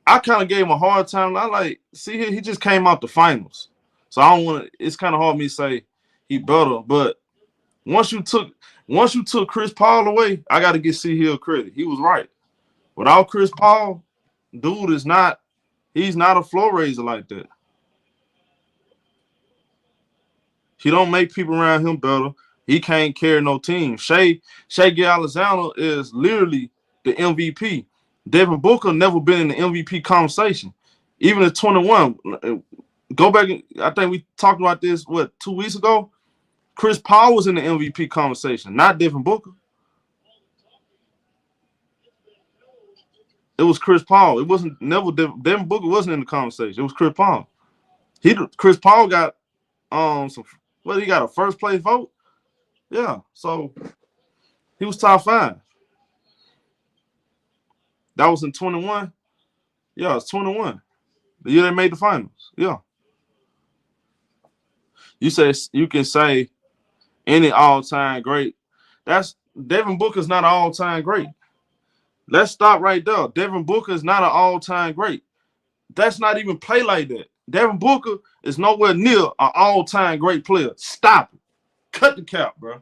I kind of gave him a hard time. See here, he just came out the finals. So I don't want to, it's kind of hard for me to say he better. But once you took Chris Paul away, I got to give C Hill credit. He was right. Without Chris Paul, dude he's not a floor raiser like that. He don't make people around him better. He can't carry no team. Shai Gilgeous-Alexander is literally the MVP. Devin Booker never been in the MVP conversation. Even at 21, go back. I think we talked about this, 2 weeks ago? Chris Paul was in the MVP conversation, not Devin Booker. It was Chris Paul. It wasn't never Devin Booker wasn't in the conversation. It was Chris Paul. Chris Paul got he got a first place vote? Yeah. So he was top 5. That was in 21. Yeah, it's 21. The year they made the finals. Yeah. You can say any all-time great. That's Devin Booker's not an all-time great. Let's stop right there. Devin Booker is not an all-time great. That's not even play like that. Devin Booker is nowhere near an all-time great player. Stop it. Cut the cap, bro.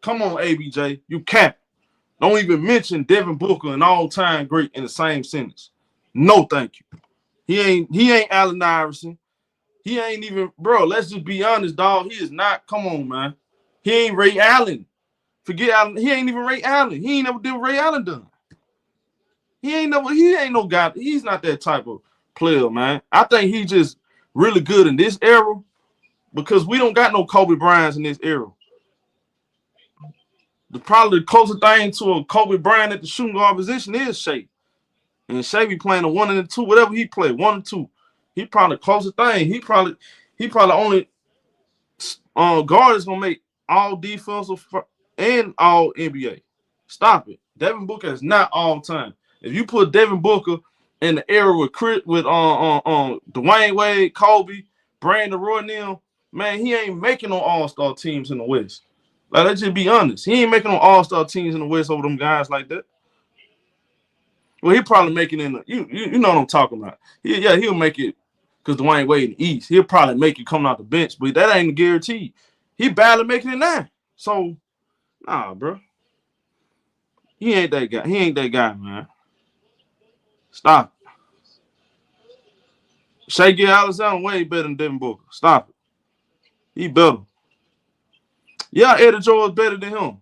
Come on, ABJ. You cap. Don't even mention Devin Booker, an all-time great, in the same sentence. No, thank you. He ain't Allen Iverson. He ain't even, bro, let's just be honest, dog. He is not, come on, man. He ain't Ray Allen. Forget Allen. He ain't even Ray Allen. He ain't never did what Ray Allen done. He ain't no guy. He's not that type of player, man. I think he's just really good in this era because we don't got no Kobe Bryants in this era. Probably the closest thing to a Kobe Bryant at the shooting guard position is Shai. And Shai be playing a 1 and a 2, whatever he play, 1 and 2. He probably the closest thing. He probably only guard is gonna make all defensive and all NBA. Stop it. Devin Booker is not all time. If you put Devin Booker in the era with Dwayne Wade, Kobe, Brandon Roy, and them, man, he ain't making no all-star teams in the West. Like, let's just be honest. He ain't making no all-star teams in the West over them guys like that. Well, he probably make it in the you know what I'm talking about. He'll make it because Dwayne Wade in the East. He'll probably make it coming out the bench, but that ain't a guarantee. He barely making it now. So, nah, bro. He ain't that guy. He ain't that guy, man. Stop it. Shai Gilgeous-Alexander way better than Devin Booker. Stop it. He better. Yeah, Eddie George better than him.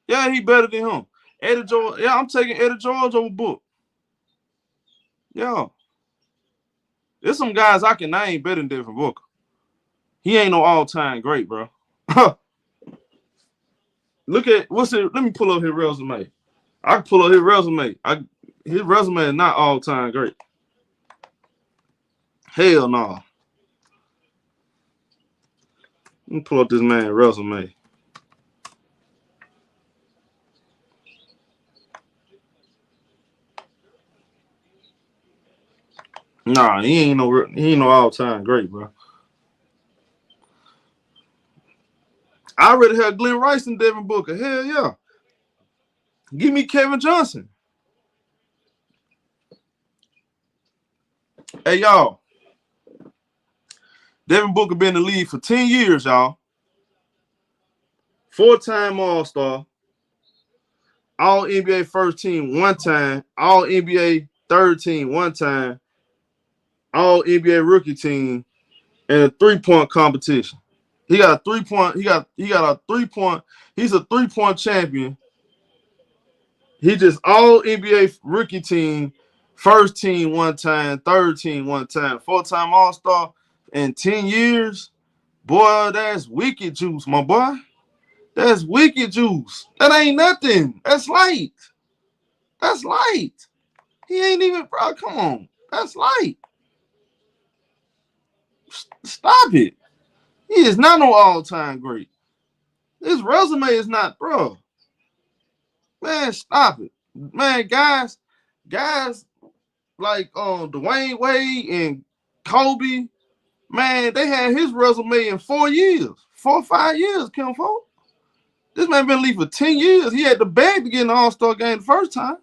Yeah, he better than him. Eddie George. Yeah, I'm taking Eddie George over Book. Yeah. There's some guys I can name better than Devin Booker. He ain't no all-time great, bro. Look at what's it. Let me pull up his resume. I can pull up his resume. His resume is not all-time great. Hell no. Let me pull up this man's resume. Nah, he ain't no all-time great, bro. I already had Glenn Rice and Devin Booker. Hell yeah. Give me Kevin Johnson. Hey, y'all. Devin Booker been in the league for 10 years, y'all. 4-time All-Star. All NBA first team one time. All NBA third team one time. All NBA rookie team. And a 3-point competition. He got a 3-point. He got a 3-point. He's a 3-point champion. He just all NBA rookie team, first team one time, third team one time, 4-time All-Star in 10 years. Boy, that's wicked juice, my boy. That's wicked juice. That ain't nothing. That's light. That's light. He ain't even, bro. Come on. That's light. Stop it. He is not no all-time great. His resume is not, bro. Man, stop it. Man, guys like Dwayne Wade and Kobe, man, they had his resume in 4 years. 4 or 5 years, Kim Folk. This man been in the league for 10 years. He had the bag to get in the All-Star game the first time.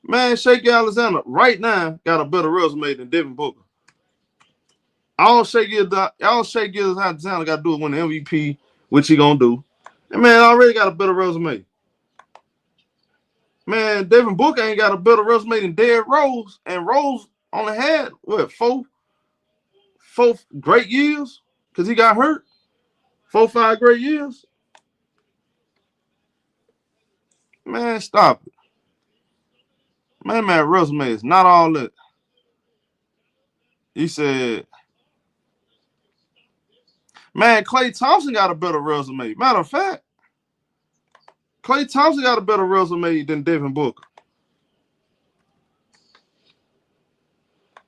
Man, Shea Alexander right now got a better resume than Devin Booker. All Shea Alexander got to do is win the MVP, which he gonna do. And man, already got a better resume. Man, Devin Booker ain't got a better resume than Derrick Rose, and Rose only had what four great years because he got hurt. 4, 5 great years. Man, stop it. Man, resume is not all that. He said, man, Klay Thompson got a better resume. Matter of fact, Klay Thompson got a better resume than Devin Booker.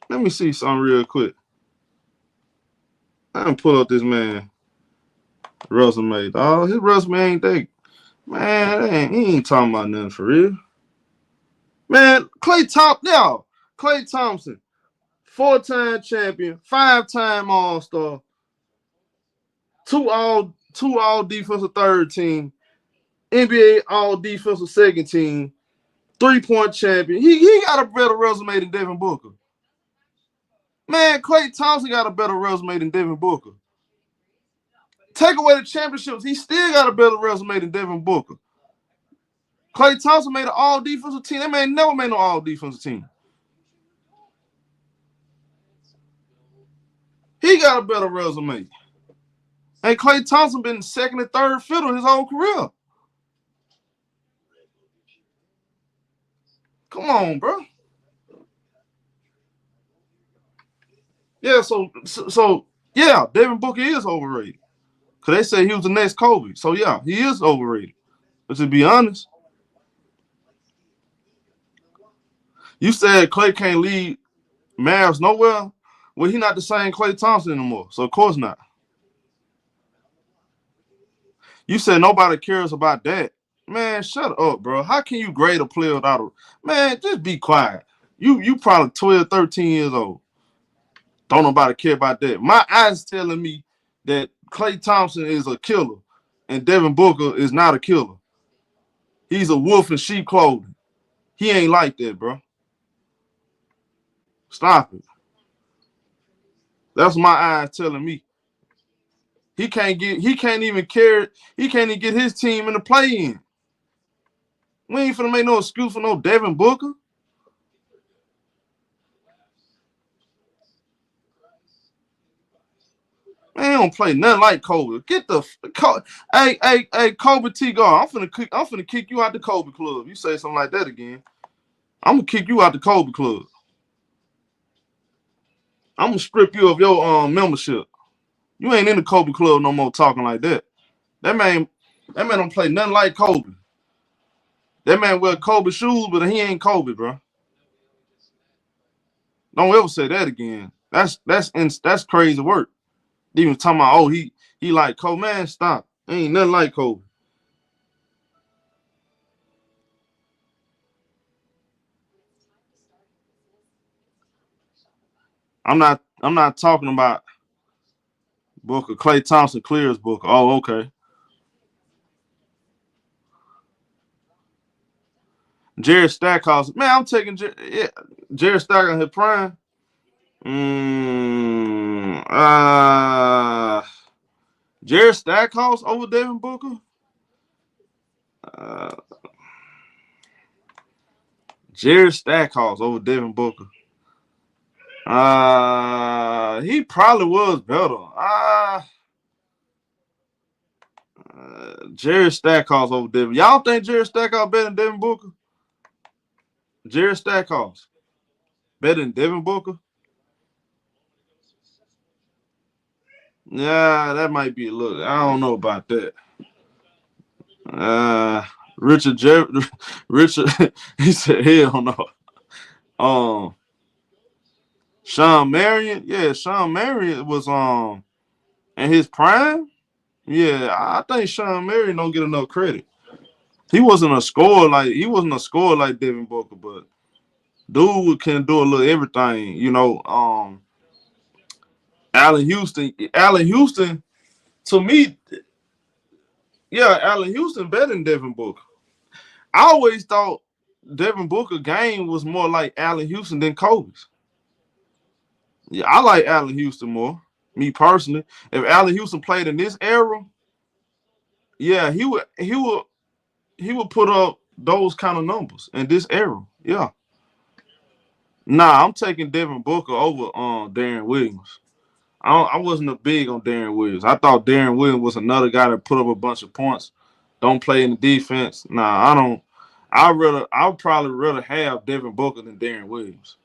Let me see something real quick. I'm pull up this man resume. Oh, his resume ain't that. Man, he ain't talking about nothing for real. Man, Klay Thompson, 4-time champion, 5-time All-Star, two all defensive third team, NBA all defensive second team, 3-point champion. He got a better resume than Devin Booker. Man, Klay Thompson got a better resume than Devin Booker. Take away the championships, he still got a better resume than Devin Booker. Klay Thompson made an all-defensive team. That man never made no all-defensive team. He got a better resume. And Klay Thompson been second and third fiddle his whole career. Come on, bro. Yeah, so yeah, Devin Booker is overrated. Because they say he was the next Kobe. So yeah, he is overrated. But to be honest, you said Klay can't lead Mavs nowhere. Well, he not the same Klay Thompson anymore. So of course not. You said nobody cares about that. Man, shut up, bro. How can you grade a player without a man? Just be quiet. You probably 12, 13 years old. Don't nobody care about that. My eyes telling me that Klay Thompson is a killer and Devin Booker is not a killer. He's a wolf in sheep clothing. He ain't like that, bro. Stop it. That's my eyes telling me. He can't even get his team in the play-in. We ain't finna make no excuse for no Devin Booker. Man, he don't play nothing like Kobe. Get the hey Kobe T. Gar. I'm finna kick you out the Kobe club. You say something like that again, I'm gonna kick you out the Kobe club. I'm gonna strip you of your membership. You ain't in the Kobe club no more talking like that. That man don't play nothing like Kobe. That man wear Kobe shoes, but he ain't Kobe, bro. Don't ever say that again. That's crazy work. Even talking about, oh, he like Kobe. Man, stop. Ain't nothing like Kobe. I'm not talking about Booker. Klay Thompson clears Booker. Oh, okay. Jared Stackhouse. Man, I'm taking Jared Stackhouse in his prime. Mm, uh, Jared Stackhouse over Devin Booker. Uh, Jared Stackhouse over Devin Booker. He probably was better. Jared Stackhouse over Devin. Y'all think Jared Stackhouse better than Devin Booker? Jared Stackhouse better than Devin Booker? Yeah, that might be a look. I don't know about that. Uh, Richard Richard, he said, hell no. Um, Sean Marion, yeah, Sean Marion was in his prime. Yeah, I think Sean Marion don't get enough credit. He wasn't a scorer like Devin Booker, but dude can do a little everything. Allen Houston, to me, yeah, Allen Houston better than Devin Booker. I always thought Devin Booker game was more like Allen Houston than Kobe's. Yeah, I like Allen Houston more. Me personally, if Allen Houston played in this era, yeah, he would put up those kind of numbers in this era. Yeah. Nah, I'm taking Devin Booker over Darren Williams. I wasn't a big on Darren Williams. I thought Darren Williams was another guy that put up a bunch of points, don't play in the defense. Nah, I don't. I'd probably rather have Devin Booker than Darren Williams.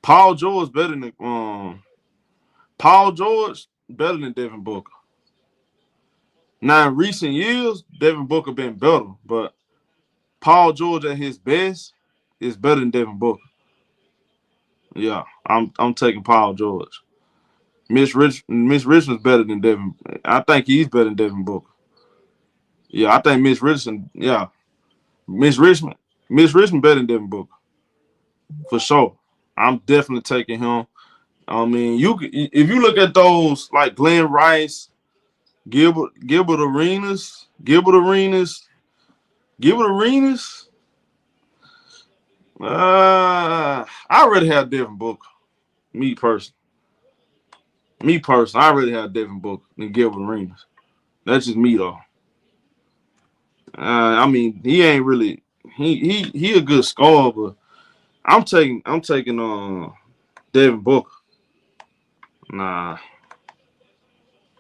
Paul George better than Paul George better than Devin Booker. Now in recent years, Devin Booker been better, but Paul George at his best is better than Devin Booker. Yeah, I'm taking Paul George. Miss Richmond's better than Devin. I think he's better than Devin Booker. Yeah, I think Miss Richmond. Yeah, Miss Richmond. Miss Richmond better than Devin Booker for sure. I'm definitely taking him. I mean, if you look at those like Glenn Rice, Gilbert Arenas. I'd rather have Devin Booker. Me personally. I'd rather have Devin Booker than Gilbert Arenas. That's just me though. I mean, he ain't really he a good scorer, but I'm taking Devin Booker. Nah,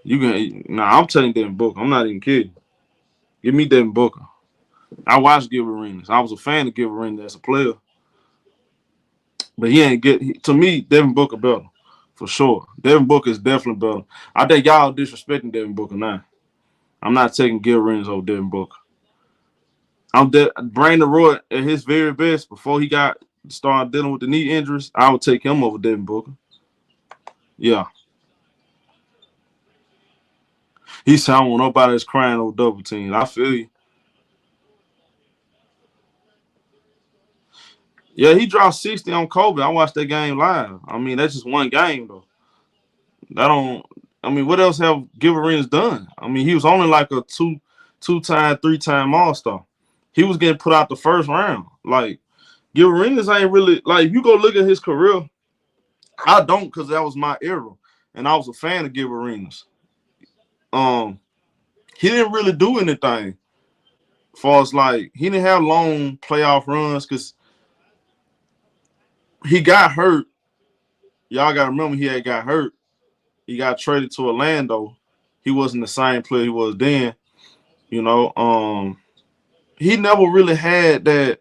I'm taking Devin Booker. I'm not even kidding. Give me Devin Booker. I watched Gilbert Arenas. I was a fan of Gilbert Arenas as a player, but he ain't to me, Devin Booker better. For sure. Devin Booker is definitely better. I think y'all disrespecting Devin Booker now. I'm not taking Gilbert Arenas over Devin Booker. Brandon Roy at his very best before he got started dealing with the knee injuries. I would take him over Devin Booker. Yeah. He said, I don't want nobody that's crying over double teams. I feel you. Yeah, he dropped 60 on Kobe. I watched that game live. I mean, that's just one game, though. That don't. I mean, what else have Gilbert Arenas done? I mean, he was only like a two-time, three-time All-Star. He was getting put out the first round. Like, Gilbert Arenas ain't really, like, if you go look at his career, I don't, because that was my era. And I was a fan of Gilbert Arenas. He didn't really do anything. As far as like, he didn't have long playoff runs because he got hurt. Y'all got to remember he had got hurt. He got traded to Orlando. He wasn't the same player he was then. You know, he never really had that,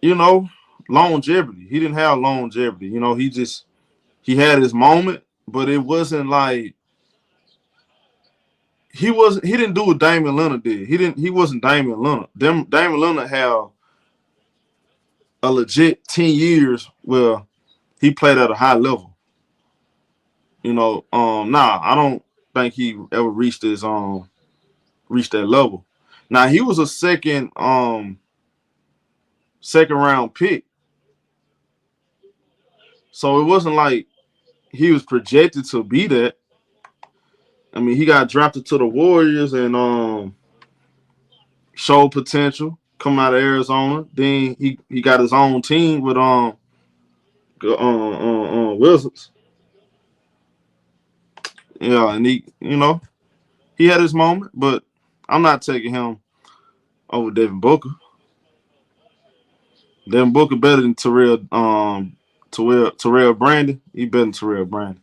you know, longevity. He didn't have longevity. You know, he had his moment, but it wasn't like he didn't do what Damian Lillard did. He wasn't Damian Lillard. Damian Lillard had a legit 10 years where he played at a high level. You know, I don't think he ever reached that level. Now he was a second round pick. So it wasn't like he was projected to be that. I mean, he got drafted to the Warriors and showed potential coming out of Arizona. Then he got his own team with Wizards. Yeah, and he had his moment, but I'm not taking him over Devin Booker. Devin Booker better than Terrell Brandon. He better than Terrell Brandon.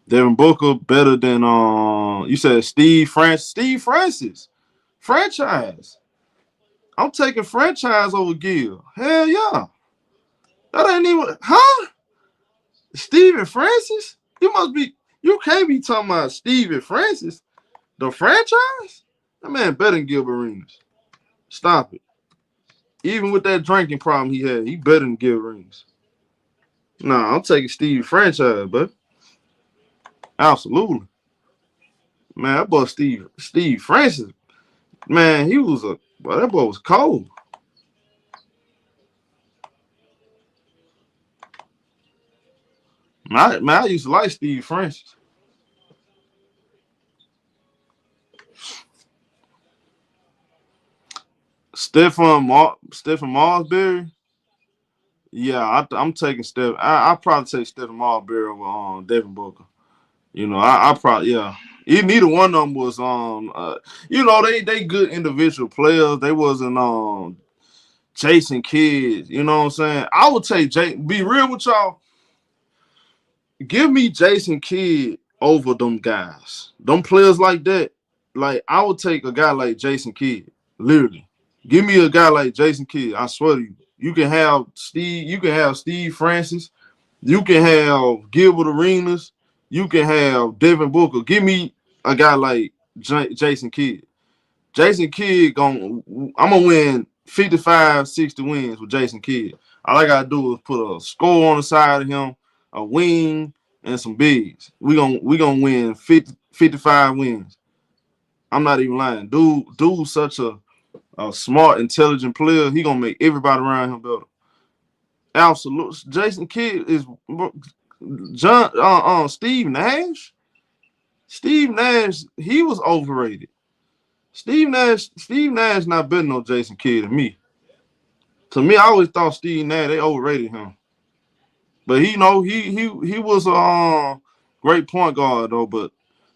Devin Booker better than you said Steve Francis. Steve Francis. Franchise. I'm taking franchise over Gill. Hell yeah. That ain't even Steven Francis? You can't be talking about Steven Francis. The franchise? That man better than Gilbert Arenas. Stop it. Even with that drinking problem he had, he better than Gilbert Arenas. Nah, I'm taking Steve franchise, but absolutely. Man, that boy Steve Francis, man, that boy was cold. I used to like Steve Francis. Stephen Marsbury. Yeah, I'm taking Steph. I probably take Stephen Marbury over Devin Booker. I probably yeah. Neither one of them was they good individual players. They wasn't chasing kids. You know what I'm saying? I would take be real with y'all. Give me Jason Kidd over them guys. Them players like that. Like I would take a guy like Jason Kidd. Literally. Give me a guy like Jason Kidd. I swear to you. You can have Steve Francis. You can have Gilbert Arenas. You can have Devin Booker. Give me a guy like Jason Kidd. Jason Kidd I'm gonna win 55, 60 wins with Jason Kidd. All I gotta do is put a score on the side of him, a wing, and some bigs. We gonna win 50, 55 wins. I'm not even lying. Dude's such a smart, intelligent player. He gonna make everybody around him better. Absolutely. Jason Kidd is Steve Nash. Steve Nash, he was overrated. Steve Nash not better than Jason Kidd to me. To me, I always thought Steve Nash, they overrated him. But he was a great point guard though. But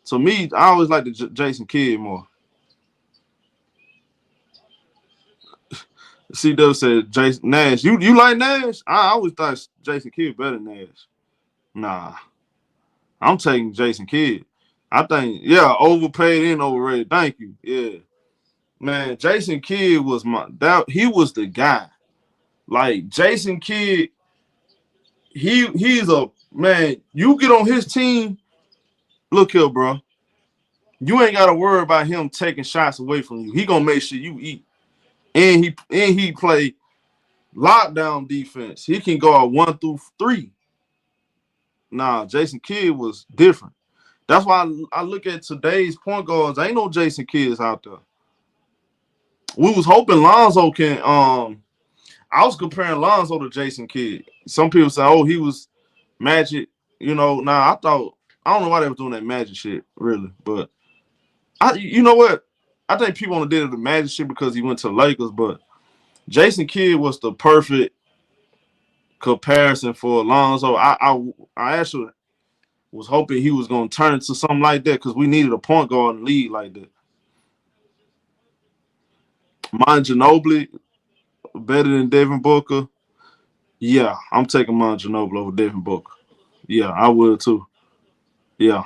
to me, I always liked the Jason Kidd more. CW said Jason Nash. You like Nash? I always thought Jason Kidd better than Nash. Nah, I'm taking Jason Kidd. I think overpaid and overrated. Thank you. Yeah, man, Jason Kidd was he was the guy. Like Jason Kidd, he's a man. You get on his team. Look here, bro. You ain't got to worry about him taking shots away from you. He gonna make sure you eat, and he play lockdown defense. He can go out 1 through 3. Nah, Jason Kidd was different. That's why I look at today's point guards. Ain't no Jason Kidds out there. We was hoping Lonzo can. I was comparing Lonzo to Jason Kidd. Some people say, "Oh, he was Magic." I don't know why they were doing that Magic shit, really. But you know what? I think people only did the Magic shit because he went to the Lakers. But Jason Kidd was the perfect comparison for Lonzo. I actually was hoping he was going to turn into something like that because we needed a point guard in the league like that. Mine Ginobili better than Devin Booker. Yeah, I'm taking Mine Ginobili over Devin Booker. Yeah, I would too. Yeah.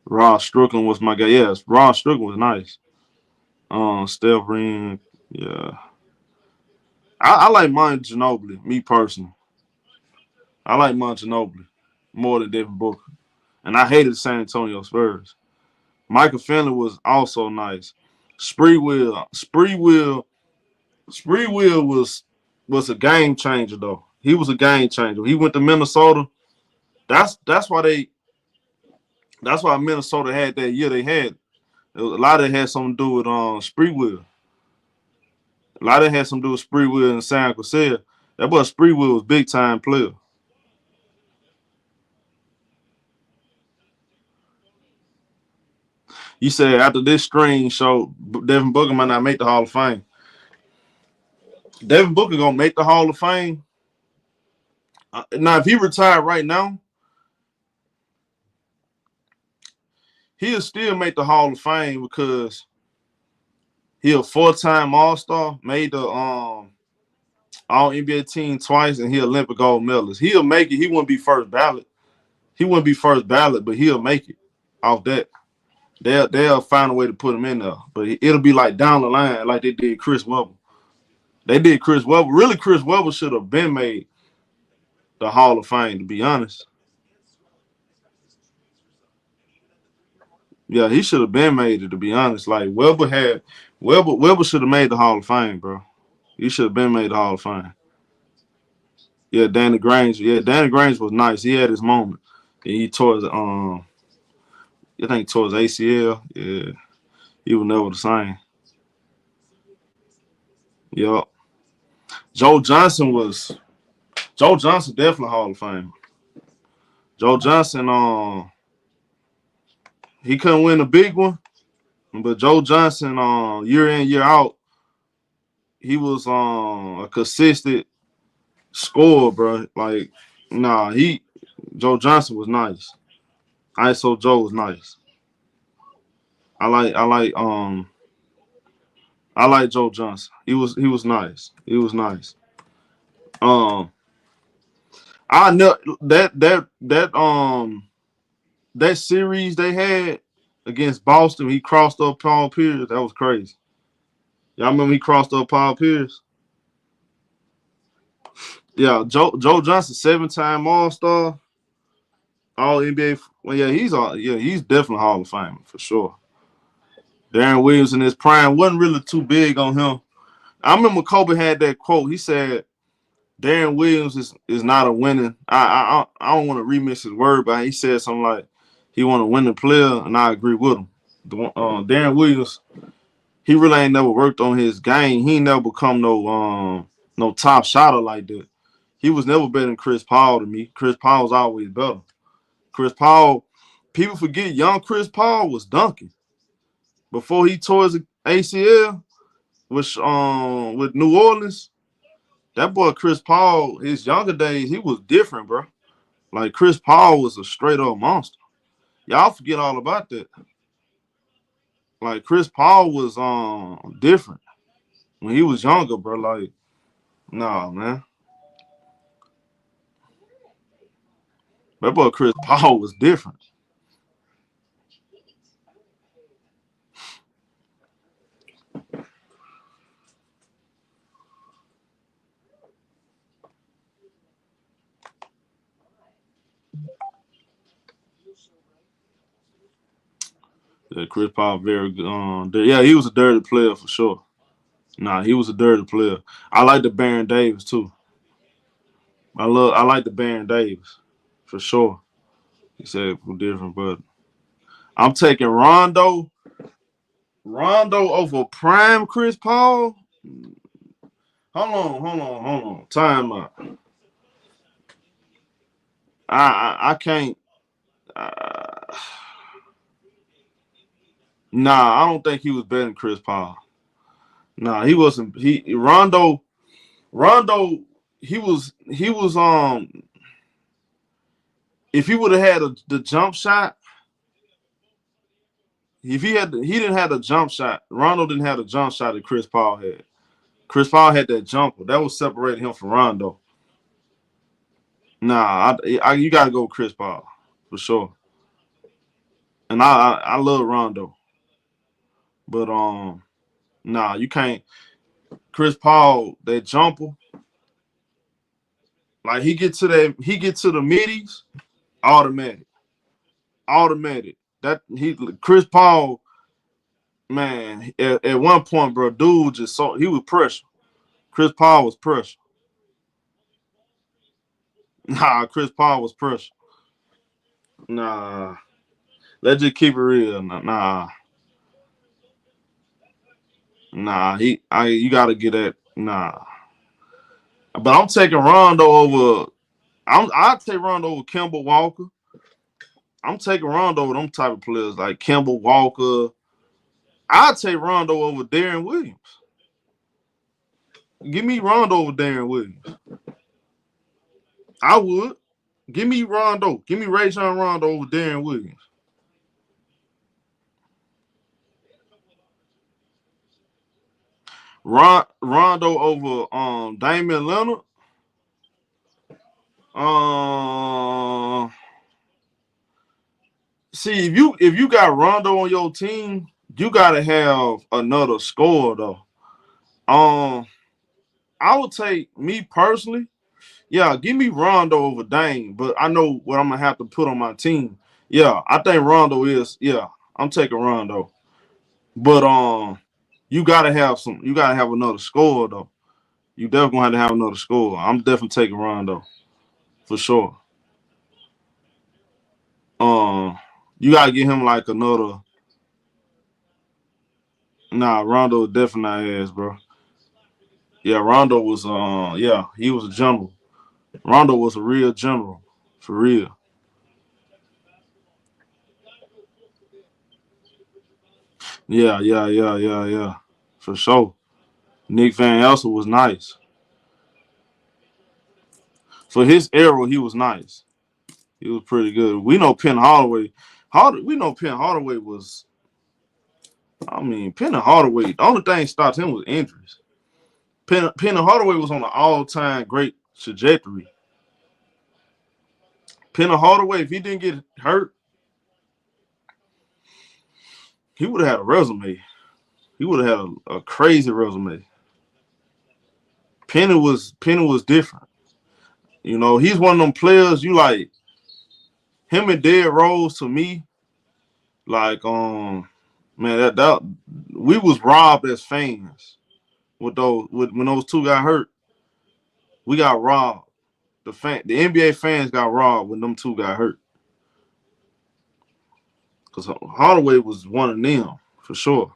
Ross Strickland was my guy. Yes, Ross Strickland was nice. Steph Green. Yeah. I like Mine Ginobili, me personally. I like Mine Ginobili more than Devin Booker. And I hated San Antonio Spurs. Michael Finley was also nice. Spree was a game changer though. He was a game changer. He went to Minnesota. That's why Minnesota had that year they had. A lot of it had something to do with Spreewell. A lot of it had something to do with Spreewell and San Jose. That boy Spreewell was big time player. You said after this string show, Devin Booker might not make the Hall of Fame. Devin Booker gonna make the Hall of Fame. Now, if he retired right now, he'll still make the Hall of Fame because he a 4-time All-Star, made the All-NBA team twice, and he Olympic gold medalist. He'll make it. He wouldn't be first ballot. He wouldn't be first ballot, but he'll make it off that. They'll find a way to put him in there, but it'll be like down the line, like they did Chris Webber. They did Chris Webber. Really, Chris Webber should have been made the Hall of Fame, to be honest. Yeah, he should have been made it, to be honest. Like Webber should have made the Hall of Fame, bro. He should have been made the Hall of Fame. Yeah, Danny Granger. Yeah, Danny Granger was nice. He had his moment. And he tore his I think tore his ACL. Yeah. He was never the same. Yup. Joe Johnson definitely Hall of Fame. Joe Johnson, he couldn't win a big one, but Joe Johnson, year in, year out, he was a consistent scorer, bro. Like, Joe Johnson was nice. ISO Joe was nice. I like Joe Johnson. He was nice. He was nice. I know that series they had against Boston, he crossed up Paul Pierce. That was crazy. Y'all remember he crossed up Paul Pierce? Yeah, Joe Johnson, 7-time All-Star, All NBA. Well, yeah, he's definitely Hall of Fame for sure. Darren Williams in his prime wasn't really too big on him. I remember Kobe had that quote. He said, "Darren Williams is not a winning." I don't want to remix his word, but he said something like he want a winning player, and I agree with him. Darren Williams, he really ain't never worked on his game. He ain't never become no top shotter like that. He was never better than Chris Paul to me. Chris Paul was always better. Chris Paul, people forget young Chris Paul was dunking before he tore his ACL with New Orleans. That boy Chris Paul, his younger days, he was different, bro. Like Chris Paul was a straight up monster. Y'all forget all about that. Like Chris Paul was different when he was younger, bro. Like, nah, man. That boy Chris Paul was different. Yeah, Chris Paul very good. Yeah, he was a dirty player for sure. Nah, he was a dirty player. I like the Baron Davis too. I like the Baron Davis for sure. He said we're different, but I'm taking Rondo over prime Chris Paul. Hold on. Time out. I can't. Nah, I don't think he was better than Chris Paul. Nah, he wasn't. Rondo. He was. If he would have had the jump shot, he didn't have the jump shot. Rondo didn't have the jump shot that Chris Paul had. Chris Paul had that jumper that was separating him from Rondo. Nah, you gotta go with Chris Paul for sure. And I love Rondo, but nah, you can't. Chris Paul, that jumper, like he get to the middies, automatic. That Chris Paul, man, at one point, bro, dude he was pressure. Chris Paul was pressure. Nah, Chris Paul was pressure. Nah, let's just keep it real. Nah, you gotta get that. Nah, but I'm taking Rondo over. I'll take Rondo over Kemba Walker. I'm taking Rondo over them type of players like Kemba Walker. I'd take Rondo over Darren Williams. Give me Rondo over Darren Williams. I would. Give me Rondo. Give me Rajon Rondo over Darren Williams. Rondo over Damian Leonard. See, if you got Rondo on your team, you gotta have another scorer though. I would take me personally. Yeah, give me Rondo over Dame, but I know what I'm gonna have to put on my team. Yeah, I think Rondo is. Yeah, I'm taking Rondo, but you gotta have some. You gotta have another scorer though. You definitely gonna have another scorer. I'm definitely taking Rondo for sure. You gotta get him like another. Nah, Rondo definitely not ass, bro. Yeah, Rondo was yeah, he was a general. Rondo was a real general. For real. Yeah. For sure. Nick Van Exel was nice. For his era, he was nice. He was pretty good. We know Penn Hardaway. We know Penn Hardaway was. I mean, Penn Hardaway. The only thing stopped him was injuries. Penn Hardaway was on an all-time great trajectory. Penn Hardaway, if he didn't get hurt, he would have had a resume. He would have had a crazy resume. Penny was different. You know, he's one of them players you like. Him and Derrick Rose to me, like man, that we was robbed as fans when those two got hurt. We got robbed. The NBA fans got robbed when them two got hurt. Because Hardaway was one of them for sure.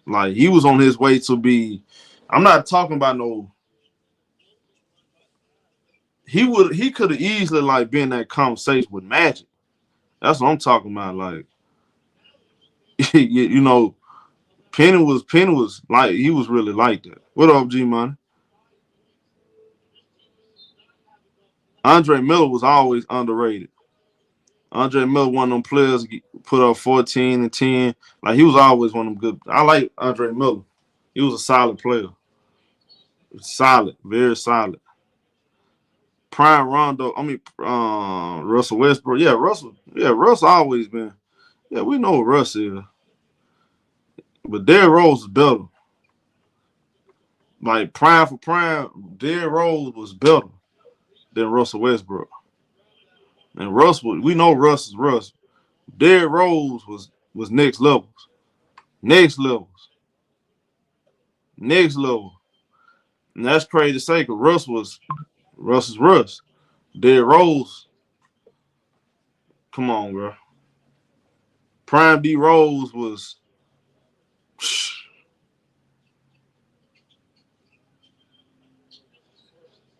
Like he was on his way to be. I'm not talking about no. He could have easily like been that conversation with Magic. That's what I'm talking about. Like you know, Penny was like he was really like that. What up, G Money? Andre Miller was always underrated. Andre Miller, one of them players, put up 14 and 10. Like he was always one of them good. I like Andre Miller. He was a solid player. Solid, very solid. Prime Rondo. I mean, Russell Westbrook. Yeah, Russell. Yeah, Russ always been. Yeah, we know what Russ is. But Derrick Rose is better. Like prime for prime, Derrick Rose was better than Russell Westbrook. And we know Russ is Russ. Derrick Rose was next levels. Next levels. Next level. And that's crazy to say because Russ is Russ. Derrick Rose, come on, bro. Prime D Rose was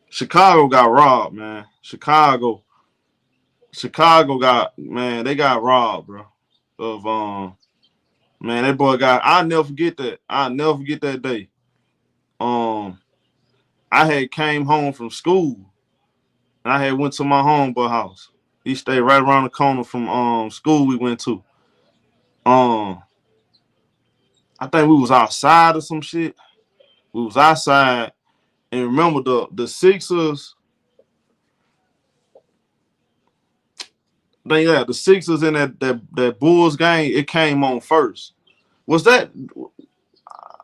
Chicago got robbed, man. Chicago got, man, they got robbed, bro. Of man, that boy got, I'll never forget that. I'll never forget that day. Um I had came home from school and I had went to my homeboy house. He stayed right around the corner from school we went to. Um I think we was outside or some shit. We was outside and remember the Sixers. The Sixers in that Bulls game, it came on first. Was that?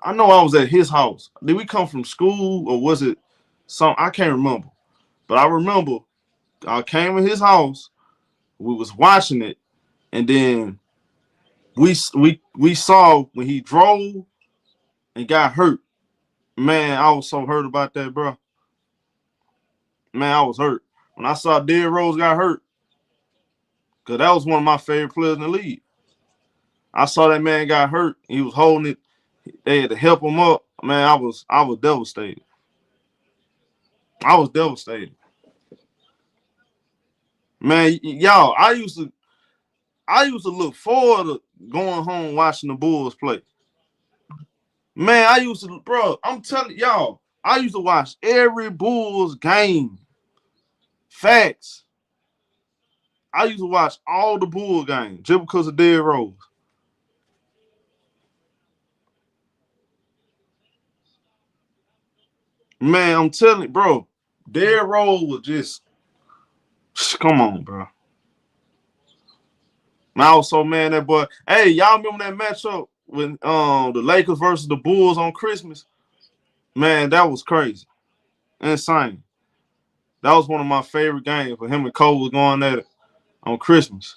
I know I was at his house. Did we come from school or was it some? I can't remember, but I remember I came in his house. We was watching it, and then we saw when he drove and got hurt. Man, I was so hurt about that, bro. Man, I was hurt when I saw Derrick Rose got hurt because that was one of my favorite players in the league. I saw that man got hurt. He was holding it. They had to help him up. Man, I was devastated. I was devastated. Man, y'all, I used to look forward to going home watching the Bulls play. Man, I used to, bro. I'm telling y'all, I used to watch every Bulls game. Facts. I used to watch all the Bull games just because of Derrick Rose. Man, I'm telling you, bro, Derrick Rose was just, come on, bro. Man, I was so mad that boy. Hey, y'all remember that matchup when the Lakers versus the Bulls on Christmas? Man, that was crazy. Insane. That was one of my favorite games for him and Cole was going at it on Christmas.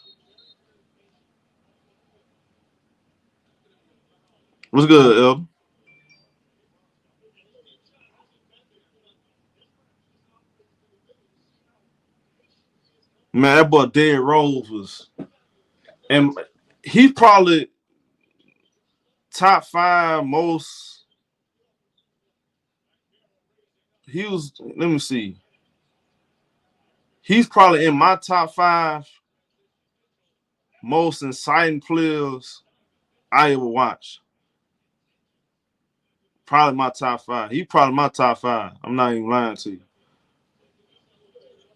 What's good, Elder? Man, that boy Derrick Rose was, and he's probably top five most. He was. Let me see. He's probably in my top five most exciting players I ever watched. Probably my top five. He probably my top five. I'm not even lying to you.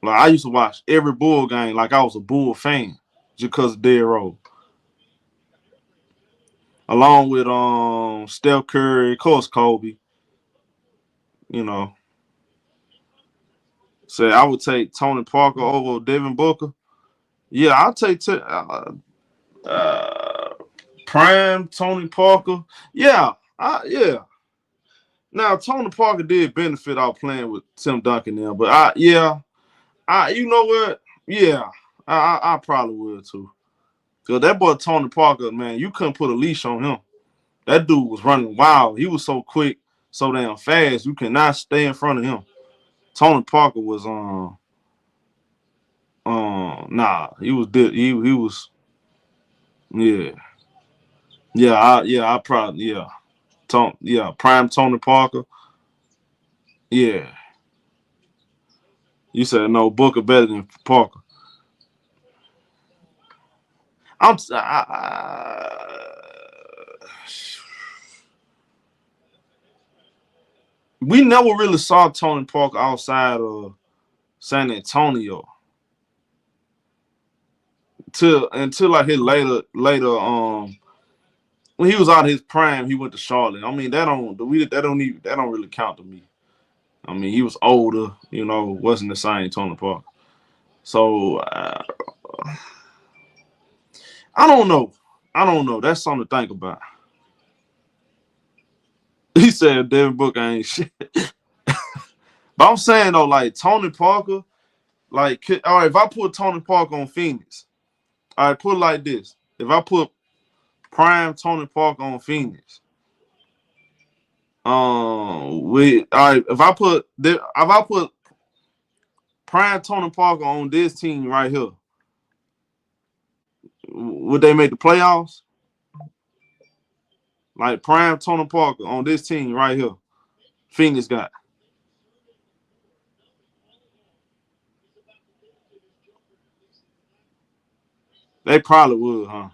Like I used to watch every Bull game like I was a Bull fan just because of Derrick Rose. Along with Steph Curry, of course Kobe. You know, say I would take Tony Parker over Devin Booker. Yeah, I'll take uh, prime Tony Parker. Yeah, yeah. Now Tony Parker did benefit out playing with Tim Duncan now, but you know what? Yeah, I probably would too. Cause that boy Tony Parker, man, you couldn't put a leash on him. That dude was running wild. He was so quick, so damn fast. You cannot stay in front of him. Tony Parker was nah, he was he was yeah. I probably prime Tony Parker. Yeah. You said no Booker better than Parker. I'm we never really saw Tony Parker outside of San Antonio until like his later when he was out of his prime he went to Charlotte. I mean that don't really count to me. I mean he was older, wasn't the same Tony Parker. So I don't know. I don't know. That's something to think about. He said Devin Booker ain't shit. But I'm saying though, like Tony Parker, like all right, if I put Tony Parker on Phoenix, all right, put it like this. If I put prime Tony Parker on Phoenix, we all right, if I put prime Tony Parker on this team right here, would they make the playoffs? Like prime Tony Parker on this team right here, Phoenix got. They probably would, huh?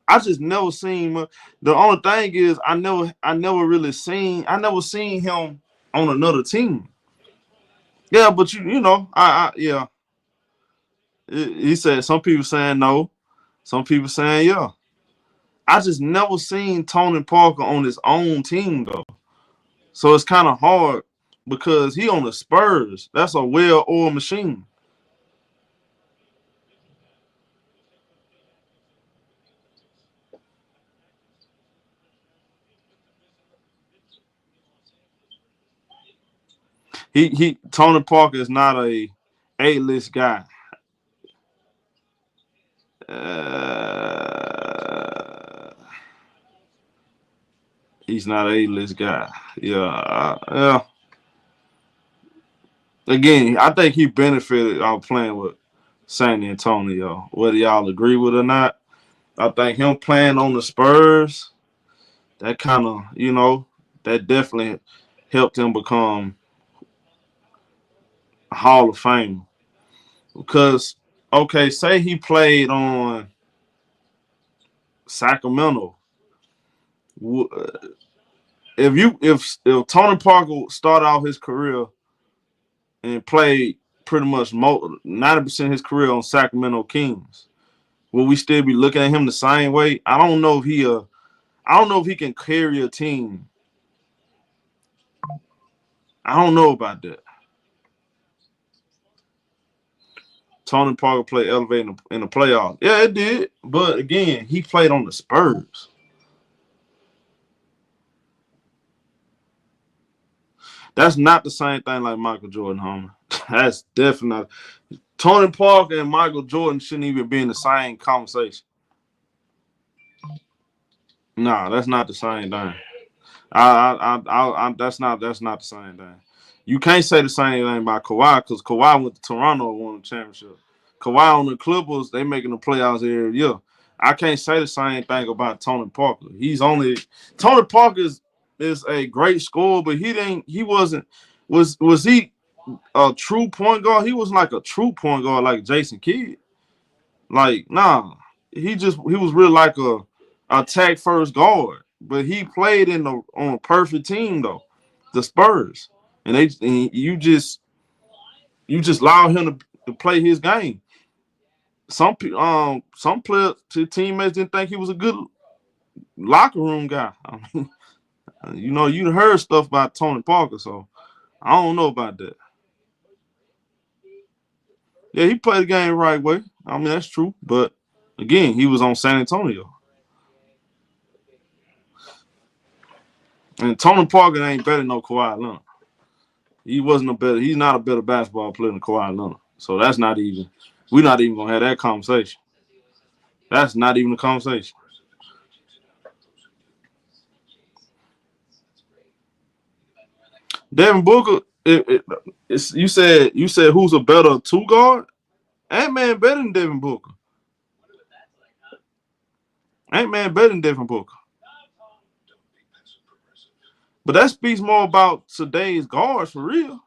I just never seen him. The only thing is I never seen him on another team. Yeah, but yeah. He said some people saying no, some people saying yeah. I just never seen Tony Parker on his own team though. So it's kind of hard because he on the Spurs. That's a well-oiled machine. He Tony Parker is not A-list guy. Uh, he's not A-list guy. Yeah, yeah. Again, I think he benefited out playing with San Antonio. Whether y'all agree with it or not, I think him playing on the Spurs, that kind of, that definitely helped him become a Hall of Fame. Because okay, say he played on Sacramento. If Tony Parker started out his career and played pretty much 90% of his career on Sacramento Kings, will we still be looking at him the same way? I don't know if he can carry a team. I don't know about that. Tony Parker played elevated in the playoffs. Yeah, it did. But again, he played on the Spurs. That's not the same thing like Michael Jordan, homie. That's definitely not. Tony Parker and Michael Jordan shouldn't even be in the same conversation. Nah, that's not the same thing. That's not the same thing. You can't say the same thing about Kawhi because Kawhi went to Toronto and won the championship. Kawhi on the Clippers, they making the playoffs every year. I can't say the same thing about Tony Parker. Tony Parker is a great scorer, but was he a true point guard? He was like a true point guard like Jason Kidd. Like, nah. He was really like a attack first guard. But he played on a perfect team though, the Spurs. And you just allow him to play his game. Some players, teammates didn't think he was a good locker room guy. I mean, you heard stuff about Tony Parker, so I don't know about that. Yeah, he played the game the right way. I mean, that's true. But again, he was on San Antonio. And Tony Parker ain't better than no Kawhi Leonard. He's not a better basketball player than Kawhi Leonard. So we're not even gonna have that conversation. That's not even a conversation. Devin Booker, you said who's a better two guard? Ant-Man better than Devin Booker. Ant-Man better than Devin Booker. But that speaks more about today's guards for real.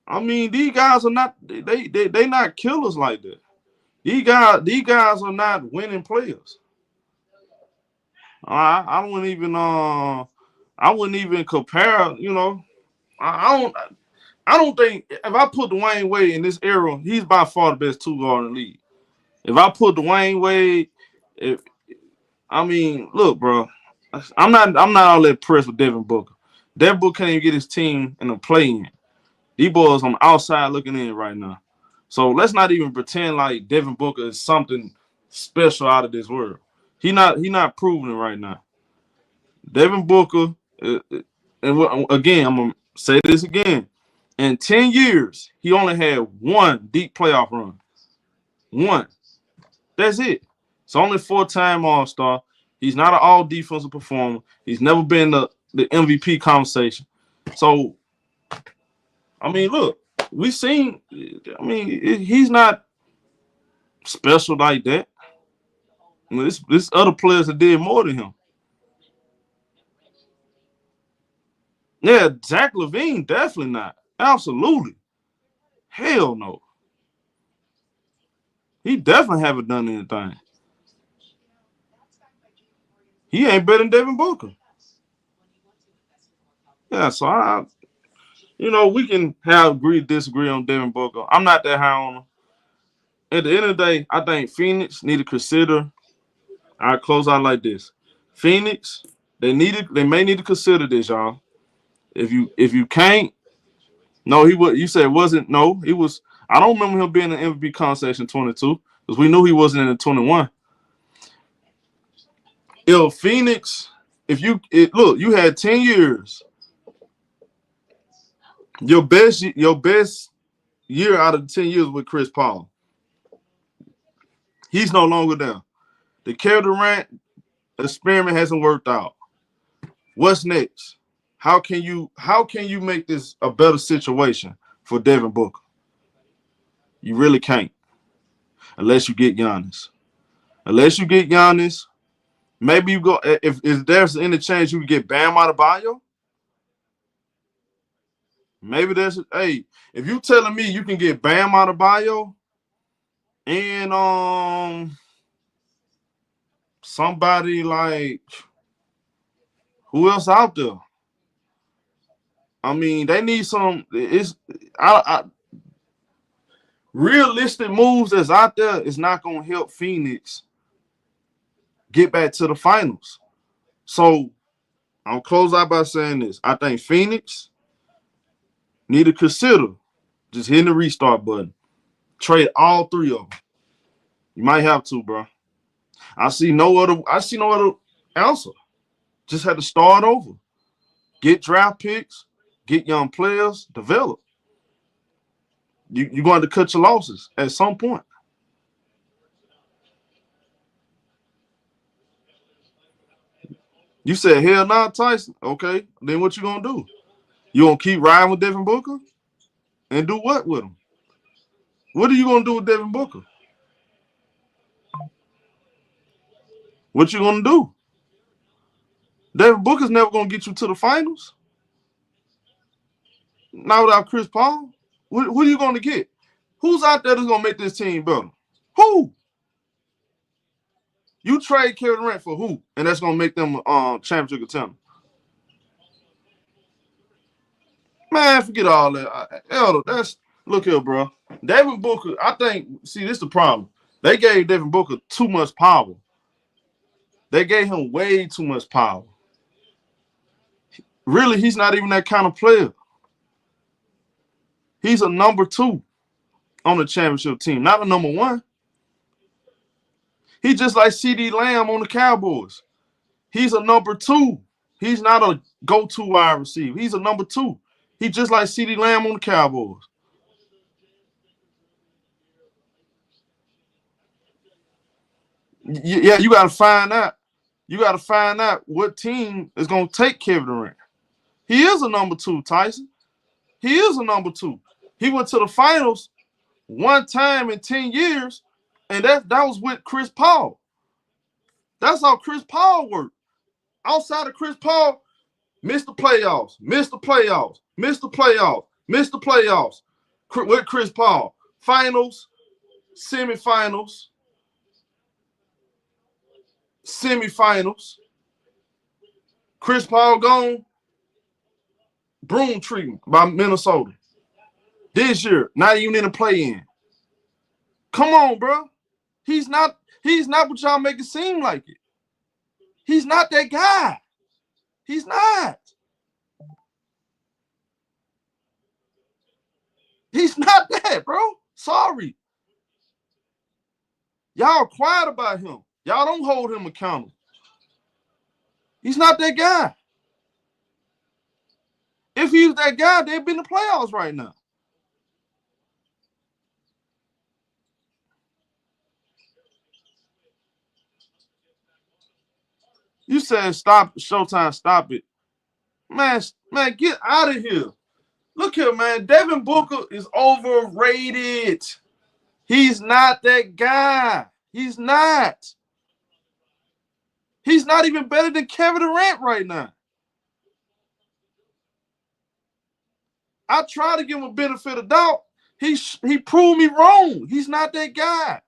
I mean, these guys are not they not killers like that. These guys are not winning players. I wouldn't even compare. I don't think if I put Dwayne Wade in this era, he's by far the best two guard in the league. If I put Dwayne Wade, look, bro, I'm not all that impressed with Devin Booker. Devin Booker can't even get his team in the play-in. These boys on the outside looking in right now. So let's not even pretend like Devin Booker is something special out of this world. He not proving it right now. Devin Booker, and again, I'm gonna say this again. In 10 years, he only had one deep playoff run. One. That's it. It's only 4-time All-Star. He's not an all-defensive performer. He's never been the MVP conversation. So, look, we've seen. He's not special like that. There's other players that did more than him. Yeah, Zach LaVine, definitely not. Absolutely. Hell no. He definitely haven't done anything. He ain't better than Devin Booker. Yeah, so we can disagree on Devin Booker. I'm not that high on him. At the end of the day, I think Phoenix need to consider. I'll close out like this. Phoenix, they may need to consider this, y'all. If you can't, no, he was. You said wasn't. No, he was. I don't remember him being in the MVP conversation 22 because we knew he wasn't in the 21. If Phoenix, look, you had 10 years. Your best year out of the 10 years with Chris Paul. He's no longer there. The Kevin Durant experiment hasn't worked out. What's next? How can you make this a better situation for Devin Booker? You really can't. Unless you get Giannis. Maybe you go if there's any chance you can get Bam Adebayo. Maybe if you telling me you can get Bam Adebayo And somebody like who else out there? I mean, they need some. I realistic moves that's out there is not gonna help Phoenix get back to the finals. So I'll close out by saying this. I think Phoenix need to consider just hitting the restart button. Trade all three of them. You might have to, bro. I see no other answer. Just had to start over. Get draft picks, get young players, develop. You're going to cut your losses at some point. You said hell nah, Tyson. Okay, then what you gonna do? You gonna keep riding with Devin Booker and do what with him? What are you gonna do with Devin Booker? What you gonna do? Devin Booker's never gonna get you to the finals. Not without Chris Paul. What are you gonna get? Who's out there that's gonna make this team better? Who? You trade Kevin Durant for who? And that's gonna make them championship contender. Man, forget all that. Elder, look here, bro. Devin Booker, I think, see, this is the problem. They gave Devin Booker too much power. They gave him way too much power. Really, he's not even that kind of player. He's a number 2 on the championship team, not a number 1. He's just like CD Lamb on the Cowboys. He's a number 2. He's not a go-to wide receiver. He's a number 2. He's just like CD Lamb on the Cowboys. Yeah, you got to find out. You got to find out what team is going to take Kevin Durant. He is a number 2, Tyson. He is a number 2. He went to the finals one time in 10 years, and that was with Chris Paul. That's how Chris Paul worked. Outside of Chris Paul, missed the playoffs, missed the playoffs, missed the playoffs, missed the playoffs with Chris Paul. Finals, semifinals, semifinals. Chris Paul gone. Broom treatment by Minnesota. This year, not even in the play-in. Come on, bro. He's not what y'all make it seem like it. He's not that guy. He's not. He's not that, bro. Sorry. Y'all quiet about him. Y'all don't hold him accountable. He's not that guy. If he was that guy, they'd be in the playoffs right now. You said stop Showtime, stop it. Man, get out of here. Look here, man. Devin Booker is overrated. He's not that guy. He's not. He's not even better than Kevin Durant right now. I try to give him a benefit of doubt. He proved me wrong. He's not that guy.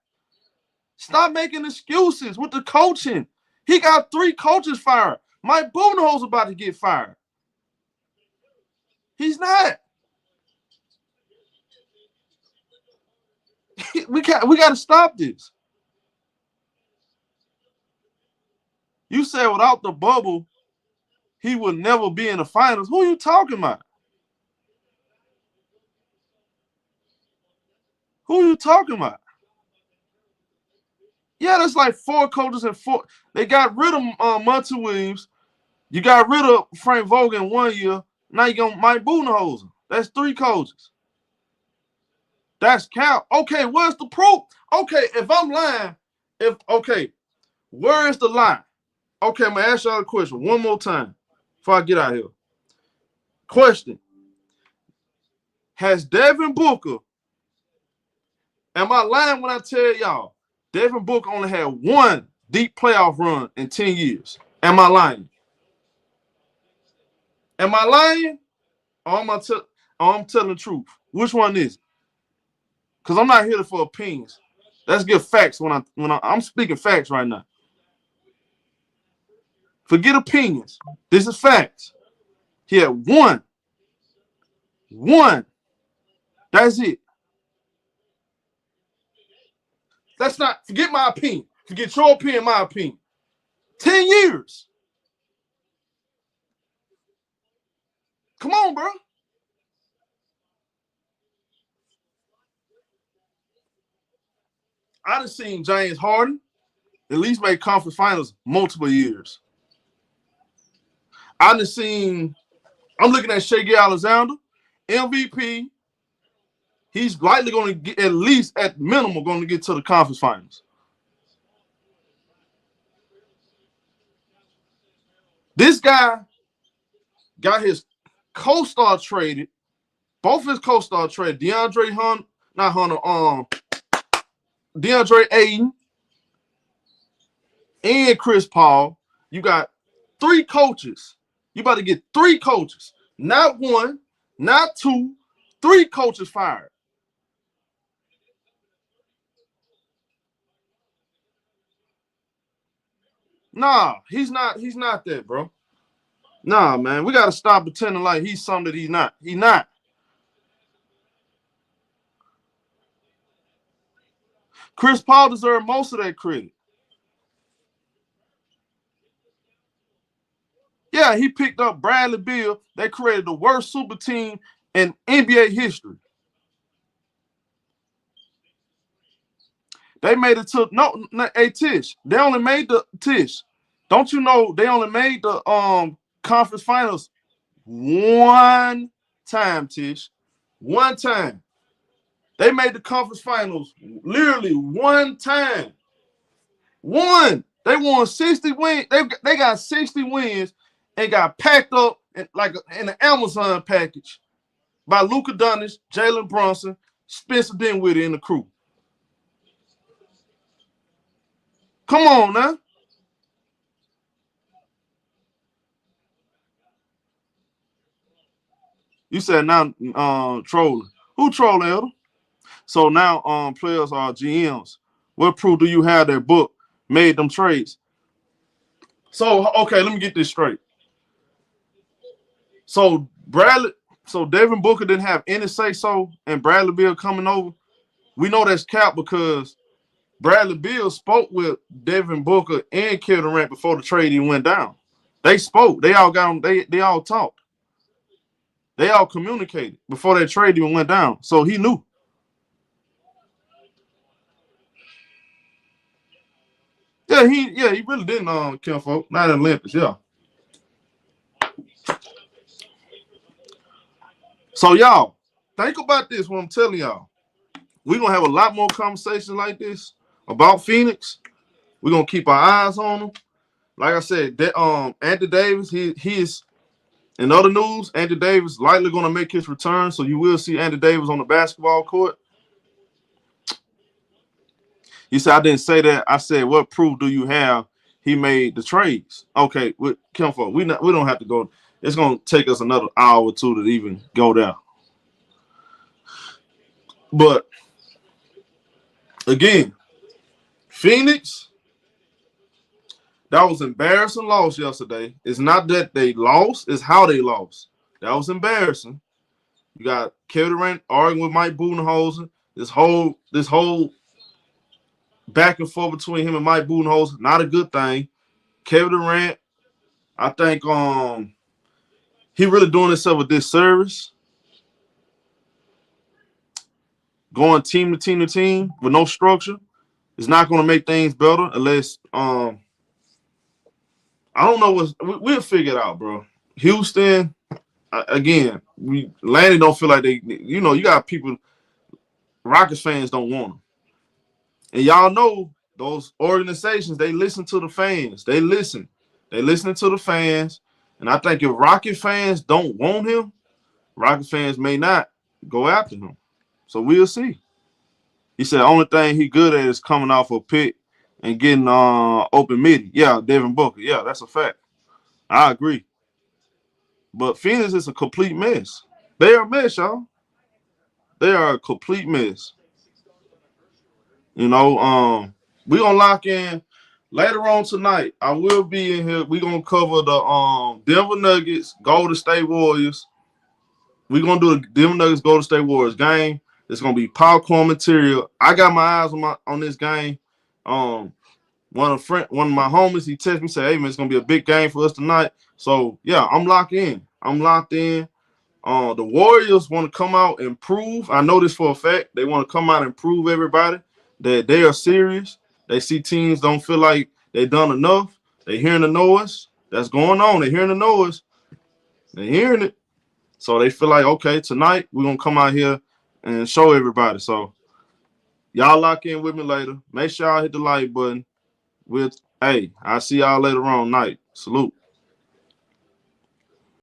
Stop making excuses with the coaching. He got 3 coaches fired. Mike Budenholzer's about to get fired. He's not. We got to stop this. You said without the bubble, he would never be in the finals. Who are you talking about? Who are you talking about? Yeah, that's like 4 coaches and 4. They got rid of Monty Williams. You got rid of Frank Vogel in 1 year. Now you got Mike Budenholzer. That's 3 coaches. That's count. Okay, where's the proof? Okay, if I'm lying, where is the lie? Okay, I'm going to ask y'all a question one more time before I get out of here. Question. Has Devin Booker, am I lying when I tell y'all, Devin Booker only had 1 deep playoff run in 10 years? Am I lying? Am I lying? Or I'm telling the truth? Which one is it? Because I'm not here for opinions. Let's give facts I'm speaking facts right now. Forget opinions. This is facts. He had one. That's it. Let's not forget my opinion. Forget your opinion, my opinion. 10 years. Come on, bro. I done seen James Harden at least make conference finals multiple years. I done seen, I'm looking at Shai Alexander, MVP. He's likely going to get, at least at minimum, going to get to the conference finals. This guy got his co-star traded, both his co-star traded, DeAndre Ayton and Chris Paul. You got 3 coaches. You about to get 3 coaches. Not 1, not 2, 3 coaches fired. Nah, he's not that, bro. Nah, man. We got to stop pretending like he's something that he's not. He's not. Chris Paul deserved most of that credit. Yeah, he picked up Bradley Beal. They created the worst super team in NBA history. They made it to hey Tish. They only made the Tish. Don't you know they only made the conference finals one time, Tish. One time. They made the conference finals literally one time. One. They won 60 wins. They got 60 wins and got packed up in an Amazon package by Luka Dončić, Jalen Brunson, Spencer Dinwiddie, and the crew. Come on now. You said now trolling. Who trolling, Elder? So now players are GMs. What proof do you have that Book made them trades? So okay, let me get this straight. So Devin Booker didn't have any say so and Bradley Beal coming over. We know that's cap because Bradley Beal spoke with Devin Booker and Kevin Durant before the trade even went down. They spoke. They all got them. They all talked. They all communicated before that trade even went down. So he knew. Yeah, he really didn't kill folk. Not in Memphis, yeah. So y'all, think about this when I'm telling y'all. We're gonna have a lot more conversations like this about Phoenix. We're gonna keep our eyes on them. Like I said, that Anthony Davis, he is in other news, Anthony Davis likely gonna make his return. So you will see Anthony Davis on the basketball court. You said I didn't say that. I said, what proof do you have he made the trades? Okay, with Kimfo, we don't have to go. It's gonna take us another hour or two to even go there. But again, Phoenix, that was embarrassing loss yesterday. It's not that they lost, it's how they lost. That was embarrassing. You got Kevin Durant arguing with Mike Budenholzer. This whole back and forth between him and Mike Budenholzer, not a good thing. Kevin Durant, I think he really doing himself a disservice. Going team to team to team with no structure is not going to make things better unless I don't know we'll figure it out, bro. Houston, again, Lanny don't feel like they, you got people, Rockets fans don't want them. And y'all know those organizations, they listen to the fans. They listening to the fans. And I think if Rocket fans don't want him, Rocket fans may not go after him. So we'll see. He said the only thing he good at is coming off a pick and getting open midi. Yeah, Devin Booker. Yeah, that's a fact. I agree. But Phoenix is a complete mess. They are a mess, y'all. They are a complete mess. You know, we gonna lock in later on tonight. I will be in here. We gonna cover the Denver Nuggets, Golden State Warriors. We gonna do the Denver Nuggets, Golden State Warriors game. It's gonna be popcorn material. I got my eyes on this game. One of my homies, he texted me, said, "Hey man, it's gonna be a big game for us tonight." So yeah, I'm locked in. The Warriors want to come out and prove. I know this for a fact. They want to come out and prove everybody that they are serious. They see teams don't feel like they done enough. They hearing the noise that's going on. They hearing the noise. They hearing it. So they feel like, okay, tonight we're gonna come out here and show everybody. So y'all lock in with me later. Make sure y'all hit the like button. I'll see y'all later on night. Salute.